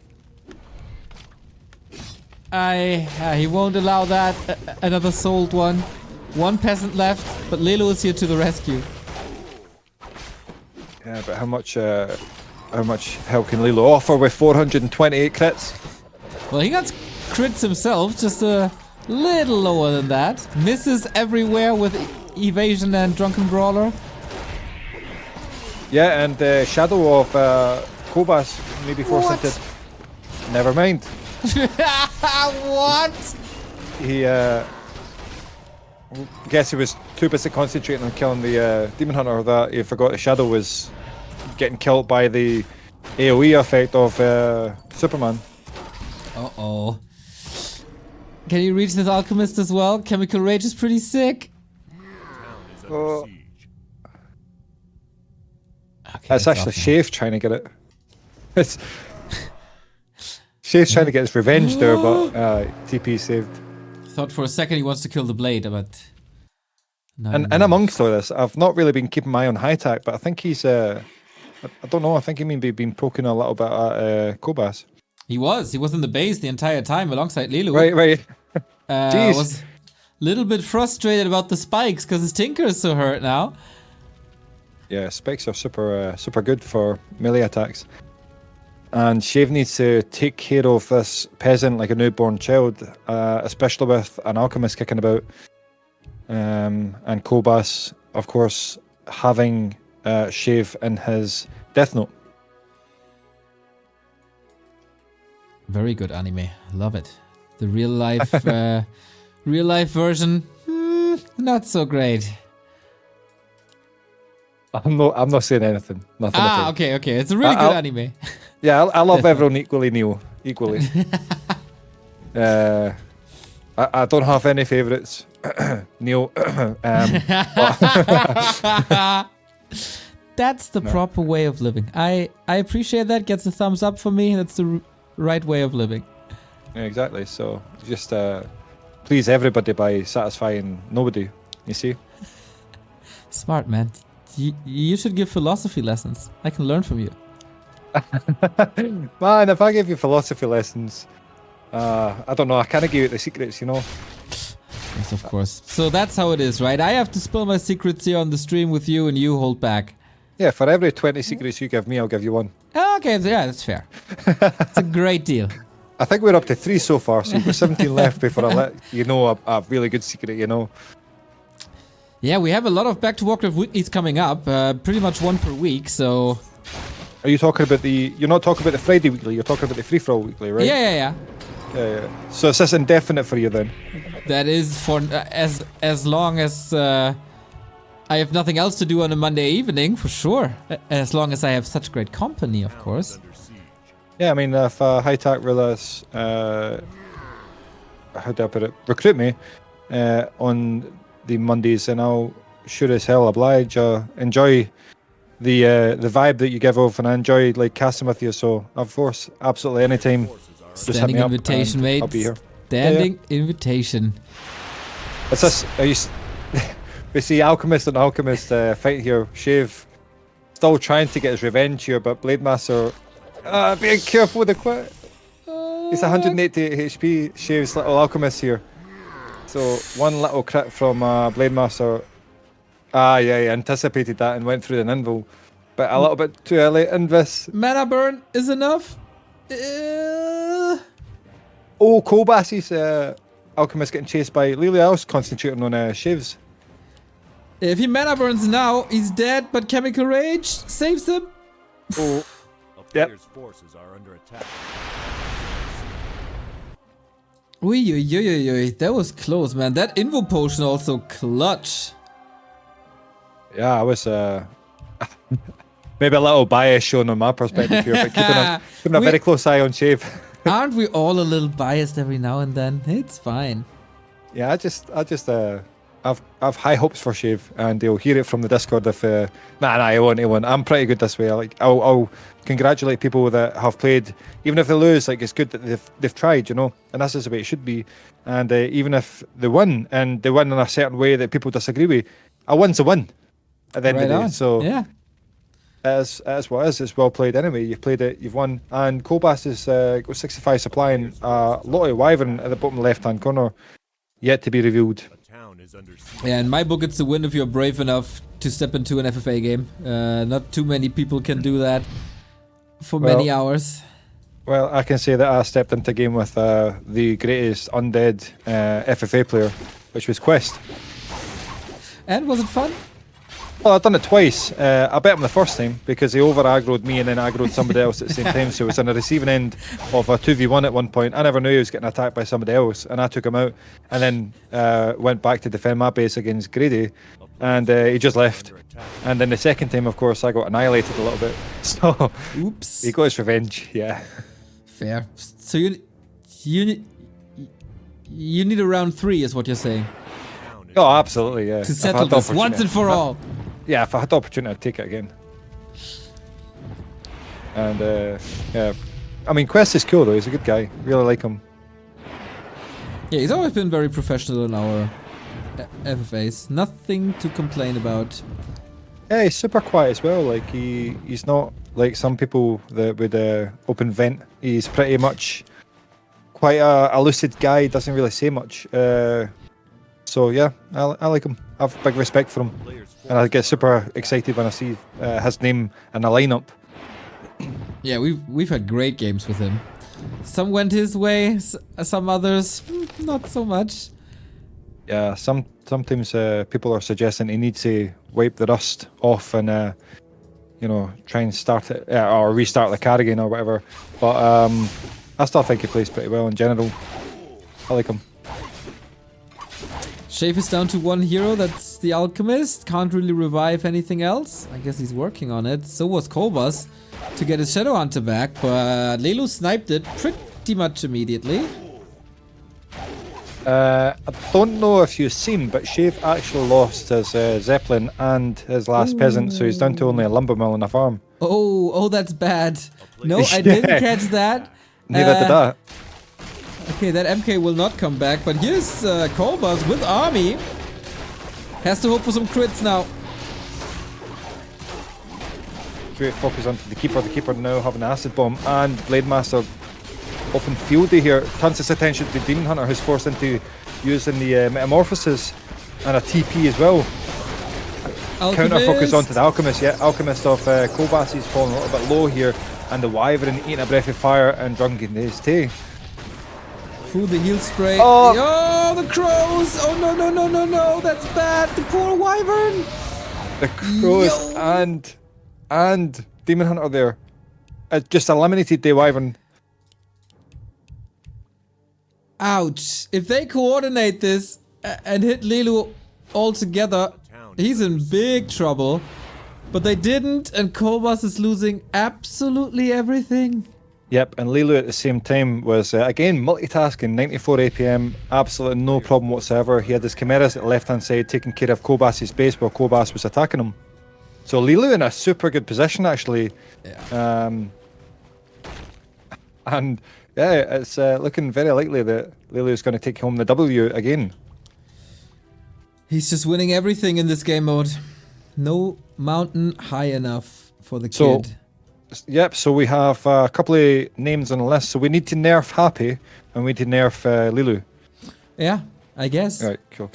He won't allow that. Another sold one. 1 peasant left, but Lelu is here to the rescue. Yeah, but how much help can Lelu offer with 428 crits? Well, he got crits himself, just a little lower than that. Misses everywhere with evasion and drunken brawler. Yeah, and the shadow of Kolbas maybe forced him to. Never mind. What? He guess he was too busy concentrating on killing the demon hunter that he forgot the shadow was getting killed by the AoE effect of Superman. Uh-oh. Can you reach this alchemist as well? Chemical Rage is pretty sick. Okay, that's actually Shave trying to get it. It's Shave's trying to get his revenge there, but TP saved. Thought for a second he wants to kill the blade, but... No, and amongst all this, I've not really been keeping my eye on HighTac, but I think he's... I don't know, I think he may be been poking a little bit at Kolbas. He was in the base the entire time alongside Lelu. Right. Jeez. little bit frustrated about the spikes because his Tinker is so hurt now. Yeah, spikes are super good for melee attacks. And Shave needs to take care of this peasant like a newborn child, especially with an alchemist kicking about. And Kolbas, of course, having Shave in his Death Note. Very good anime. Love it. The real life version, not so great. I'm not saying anything. Nothing at all. Okay. It's a really good anime. Yeah, I love everyone equally, Neil. Equally. I don't have any favourites, Neil. That's the proper way of living. I appreciate that. Gets a thumbs up for me. That's the right way of living. Yeah, exactly. So just please everybody by satisfying nobody. You see? Smart, man. You should give philosophy lessons. I can learn from you. Man, if I give you philosophy lessons, I don't know. I can't give you the secrets, you know. Yes, of course. So that's how it is, right? I have to spill my secrets here on the stream with you, and you hold back. Yeah, for every 20 secrets you give me, I'll give you one. Okay, yeah, that's fair. It's a great deal. I think we're up to 3 so far, so you've got 17 left before I let you know a really good secret, you know. Yeah, we have a lot of Back to Warcraft weeklies coming up, pretty much one per week, so... Are you talking about you're not talking about the Friday weekly, you're talking about the free-for-all weekly, right? Yeah. Yeah. So is this indefinite for you then? That is for as long as I have nothing else to do on a Monday evening, for sure. As long as I have such great company, of course. Yeah, I mean, if HighTac realize, how do I put it, recruit me on the Mondays, and I'll sure as hell oblige. Enjoy the vibe that you give off, and I enjoy like casting with you. So of course, absolutely anytime. Just hit Standing me up invitation, and mate. I'll be here. Standing invitation. It's this. We see Alchemist and Alchemist fight here. Shave still trying to get his revenge here, but Blade Master being careful with the quit. He's 180 HP. Shave's little Alchemist here. So one little crit from Blade Master. Yeah, he anticipated that and went through the ninvul, but a little bit too early. Invis. Mana burn is enough. Oh, Kolbas's Alchemist getting chased by Leluaami, concentrating on Shaves. If he mana burns now, he's dead, but Chemical Rage saves him. Oh, A player's forces are under attack. Ui, that was close, man. That Invo Potion also clutch. Yeah, I was maybe a little bias shown on my perspective here, but keeping a very close eye on Shave. Aren't we all a little biased every now and then? It's fine. Yeah, I've high hopes for Shave, and he'll hear it from the Discord if nah, he won't. I'm pretty good this way. I'll congratulate people that have played, even if they lose. Like, it's good that they've tried, you know, and this is the way it should be. And even if they win, and they win in a certain way that people disagree with, a win's a win at the end of the day. So yeah, it is what it is. It's well played anyway. You've played it, you've won. And Kolbas has got 65 supplying a lot of Wyvern at the bottom left-hand corner, yet to be revealed. Yeah, in my book, it's a win if you're brave enough to step into an FFA game. Not too many people can do that for many hours. Well, I can say that I stepped into a game with the greatest undead FFA player, which was Quest. And was it fun? Well, I've done it twice. I bet him the first time because he over-aggroed me and then aggroed somebody else at the same time. So it was on the receiving end of a 2v1 at one point. I never knew he was getting attacked by somebody else, and I took him out and then went back to defend my base against Grady, and he just left. And then the second time, of course, I got annihilated a little bit. So oops, he got his revenge. Yeah. Fair. So you need a round 3, is what you're saying? Oh, absolutely, yeah. To settle this once and for all. Yeah, if I had the opportunity, I'd take it again. And yeah, I mean, Quest is cool though. He's a good guy. Really like him. Yeah, he's always been very professional in our FFAs. Nothing to complain about. Yeah, he's super quiet as well. Like he's not like some people that would open vent. He's pretty much quite a lucid guy. Doesn't really say much. So yeah, I like him. I have big respect for him, and I get super excited when I see his name in a lineup. Yeah, we've had great games with him. Some went his way, some others not so much. Yeah, sometimes people are suggesting he needs to wipe the rust off and you know, try and start it or restart the card again or whatever. But I still think he plays pretty well in general. I like him. Shave is down to one hero, that's the Alchemist. Can't really revive anything else. I guess he's working on it. So was Kolbas to get his Shadow Hunter back, but Lelu sniped it pretty much immediately. I don't know if you've seen, but Shave actually lost his Zeppelin and his last peasant, so he's down to only a lumber mill and a farm. Oh, that's bad. No, I didn't catch that. Neither did I. Okay, that MK will not come back, but here's Kolbas with army. Has to hope for some crits now. Great focus onto the keeper now having an acid bomb, and Blade Master open fieldy here. Turns his attention to Demon Hunter, who's forced into using the Metamorphosis and a TP as well. Counter focus onto the Alchemist. Yeah, Alchemist of Kolbas is falling a little bit low here, and the Wyvern eating a breath of fire and drunken his tea. Through the heal spray. Oh, the crows! Oh no, that's bad. The poor Wyvern. The crows and Demon Hunter there. Just eliminated the Wyvern. Ouch. If they coordinate this and hit Lelu all together, he's in big trouble. But they didn't, and Kolbas is losing absolutely everything. Yep, and Lelu at the same time was, again, multitasking, 94 APM, absolutely no problem whatsoever. He had his Chimeras at the left-hand side taking care of Kolbas's base while Kolbas was attacking him. So Lelu in a super good position, actually. Yeah. And yeah, it's looking very likely that Lelu is going to take home the W again. He's just winning everything in this game mode. No mountain high enough for the So, kid. yep, so we have a couple of names on the list. So we need to nerf Happy and we need to nerf Lelu. Yeah, I guess. Right, cool.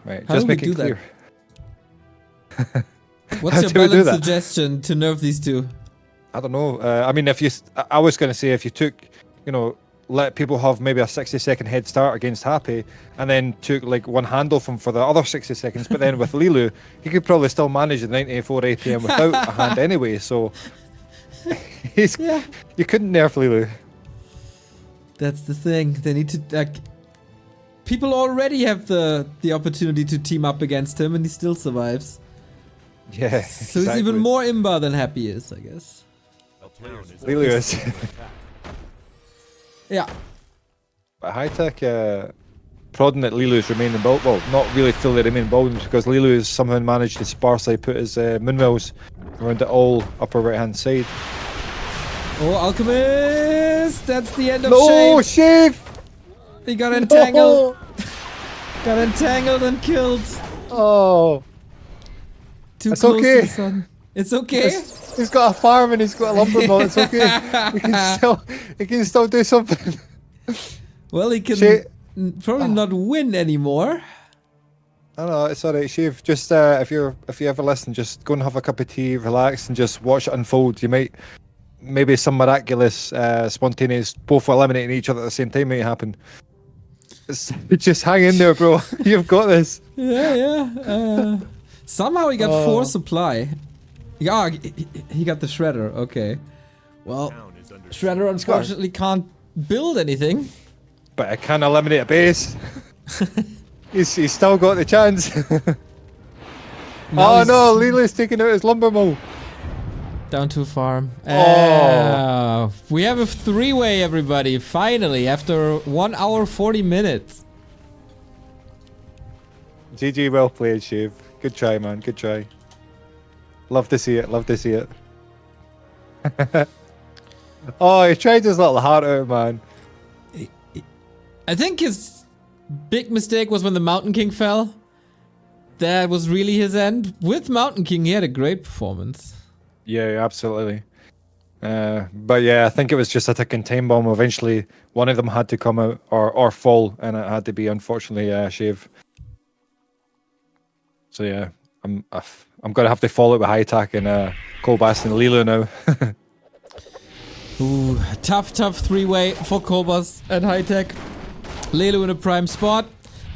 Right, How just do we make do it clear. What's How your do we do balanced that? suggestion to nerf these two? I don't know. I mean, I was going to say if you took, you know, let people have maybe a 60-second head start against Happy, and then took like one handle from for the other 60 seconds. But then with Lelu, he could probably still manage the 94 APM without a hand anyway. So you couldn't nerf Lelu. That's the thing. They need to people already have the opportunity to team up against him, and he still survives. Yeah. So he's even more imba than Happy is, I guess. Lelu is. Yeah. But HighTac prodding at Lelu's remaining build. Well, not really fully remaining buildings because Lelu has somehow managed to sparsely put his moonwells around it all upper right hand side. Oh, Alchemist! That's the end of No, Shave. Shave! He got entangled. No! Got entangled and killed. Oh, Too it's close okay. to the sun. It's okay. He's got a farm and he's got a lumber mill. It's okay. He can still do something. Well, he can probably not win anymore. I know, it's alright, Shave. Just if you ever listen, just go and have a cup of tea, relax, and just watch it unfold. You might maybe some miraculous, spontaneous, both eliminating each other at the same time might happen. Just hang in there, bro. You've got this. Yeah. Somehow he got 4 supply. Yeah, he got the Shredder. Okay. Well, Shredder unfortunately can't build anything. But I can eliminate a base. he's still got the chance. Oh no, Lelu's taking out his lumber mill. Down to a farm. Oh. We have a 3-way, everybody. Finally, after 1 hour 40 minutes. GG, well played, Shave. Good try, man. Good try. Love to see it. Love to see it. Oh, he tried his little heart out, man. I think his big mistake was when the Mountain King fell. That was really his end. With Mountain King, he had a great performance. Yeah, absolutely. But yeah, I think it was just a ticking time bomb. Eventually, one of them had to come out or fall, and it had to be, unfortunately, Shave. So yeah, I'm gonna have to follow it with HighTac and Kolbas and Lilo now. Ooh, tough three-way for Kolbas and HighTac. Lelu in a prime spot.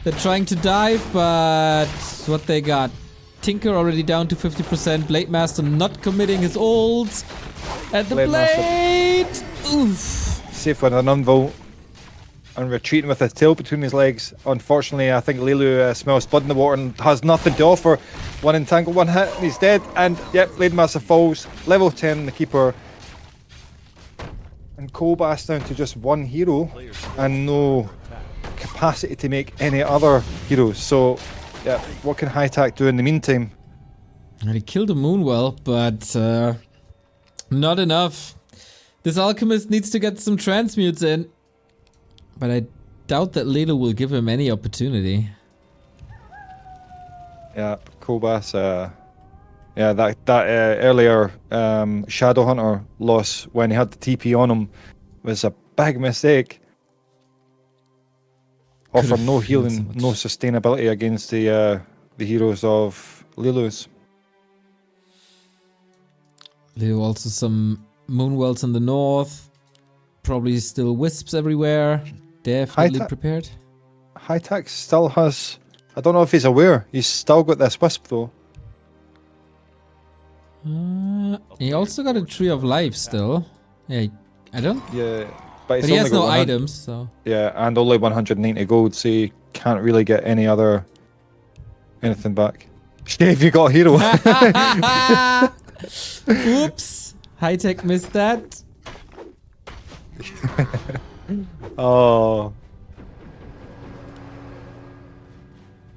They're trying to dive, but what they got? Tinker already down to 50%. Blade Master not committing his ults. And the blade! Oof. Safe with an unvolt. And retreating with his tail between his legs. Unfortunately, I think Lelu smells blood in the water and has nothing to offer. One entangle, one hit, and he's dead. And yep, Blade Master falls. Level 10, the keeper. And Kolbas down to just one hero and no capacity to make any other heroes. So, yeah, what can HighTac do in the meantime? And he killed a Moonwell, but not enough. This Alchemist needs to get some transmutes in. But I doubt that Lelo will give him any opportunity. Yeah, Kolbas, yeah, that earlier Shadowhunter loss when he had the TP on him was a big mistake. Offer no healing, no sustainability against the heroes of Lelu's. Lelo also some Moonwells in the north. Probably still wisps everywhere. Definitely prepared. HighTac still has... I don't know if he's aware. He's still got this wisp though. He also got a Tree of Life still. Yeah, I don't... Yeah, but he has no items, so... Yeah, and only 190 gold, so you can't really get anything back. Shave, you got a hero. Oops. HighTac missed that. Oh.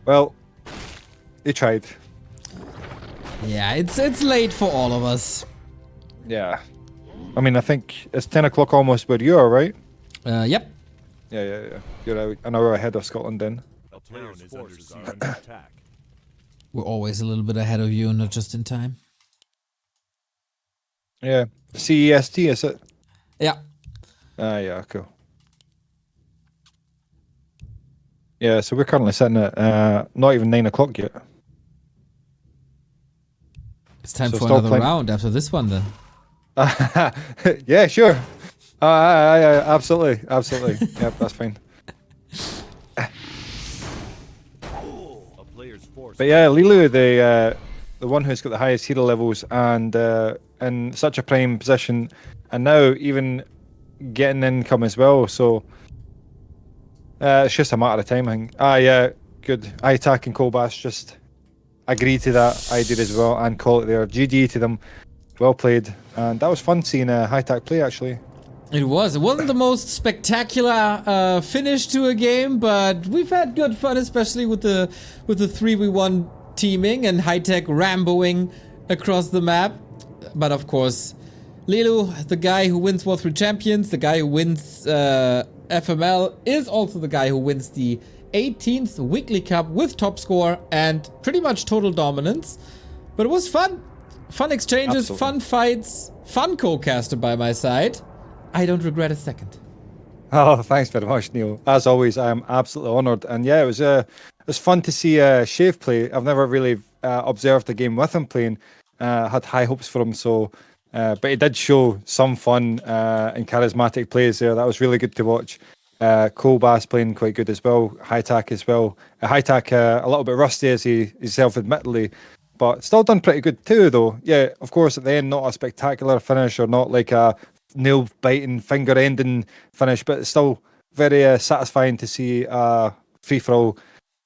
Well, he tried. Yeah, it's late for all of us. Yeah. I mean, I think it's 10 o'clock almost where you are, right? Yep. Yeah. You're an hour ahead of Scotland then. A player's forces are under attack. We're always a little bit ahead of you, not just in time. Yeah. CEST, is it? Yeah. Yeah, cool. Yeah, so we're currently sitting at not even 9 o'clock yet. It's time for another round after this one then. Yeah, sure. Absolutely. Yep, that's fine. But yeah, Lilu, the one who's got the highest hero levels and in such a prime position, and now even getting income as well. So it's just a matter of time. I think. Yeah, good. HighTac and Kolbas just agree to that idea as well and call it there. GG to them. Well played, and that was fun seeing HighTac play actually. It was. It wasn't the most spectacular finish to a game, but we've had good fun, especially with the 3v1 teaming and HighTac ramboing across the map. But of course, Lelu, the guy who wins War 3 Champions, the guy who wins FML, is also the guy who wins the 18th Weekly Cup with top score and pretty much total dominance. But it was fun. Fun exchanges, absolutely. Fun fights, fun co-caster by my side. I don't regret a second. Oh, thanks very much, Neil. As always, I am absolutely honoured. And yeah, it was fun to see Shave play. I've never really observed a game with him playing. Had high hopes for him, so but he did show some fun and charismatic plays there. That was really good to watch. Kolbas playing quite good as well. HighTac as well. HighTac a little bit rusty as he self-admittedly, but still done pretty good too, though. Yeah, of course, at the end, not a spectacular finish or not like a nail-biting, finger-ending finish, but it's still very satisfying to see a free-for-all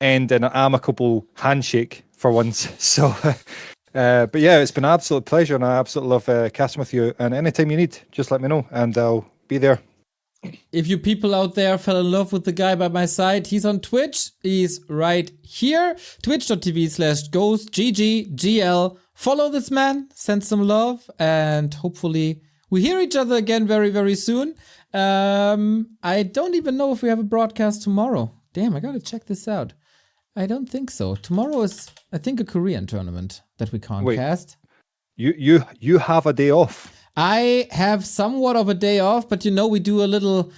end in an amicable handshake for once. So, but yeah, it's been an absolute pleasure, and I absolutely love casting with you. And anytime you need, just let me know, and I'll be there. If you people out there fell in love with the guy by my side, he's on Twitch. He's right here. Twitch.tv/GhostGGGL. Follow this man, send some love, and hopefully we hear each other again very, very soon. I don't even know if we have a broadcast tomorrow. Damn, I gotta check this out. I don't think so. Tomorrow is, I think, a Korean tournament that we can't cast. You have a day off. I have somewhat of a day off, but you know, we do a little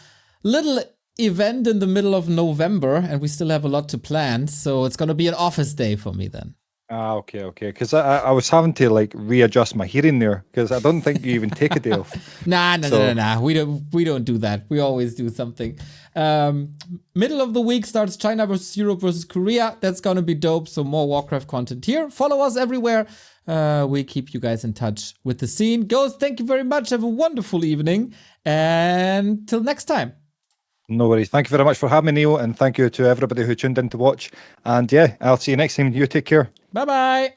event in the middle of November, and we still have a lot to plan, so it's gonna be an office day for me then. Ah, okay, okay. Because I was having to like readjust my hearing there because I don't think you even take a day off. Nah. We don't do that. We always do something. Middle of the week starts China versus Europe versus Korea. That's gonna be dope. So more Warcraft content here. Follow us everywhere. We keep you guys in touch with the scene. Ghost, thank you very much. Have a wonderful evening. And till next time. No worries. Thank you very much for having me, Neil, and thank you to everybody who tuned in to watch. And yeah, I'll see you next time. You take care. Bye bye.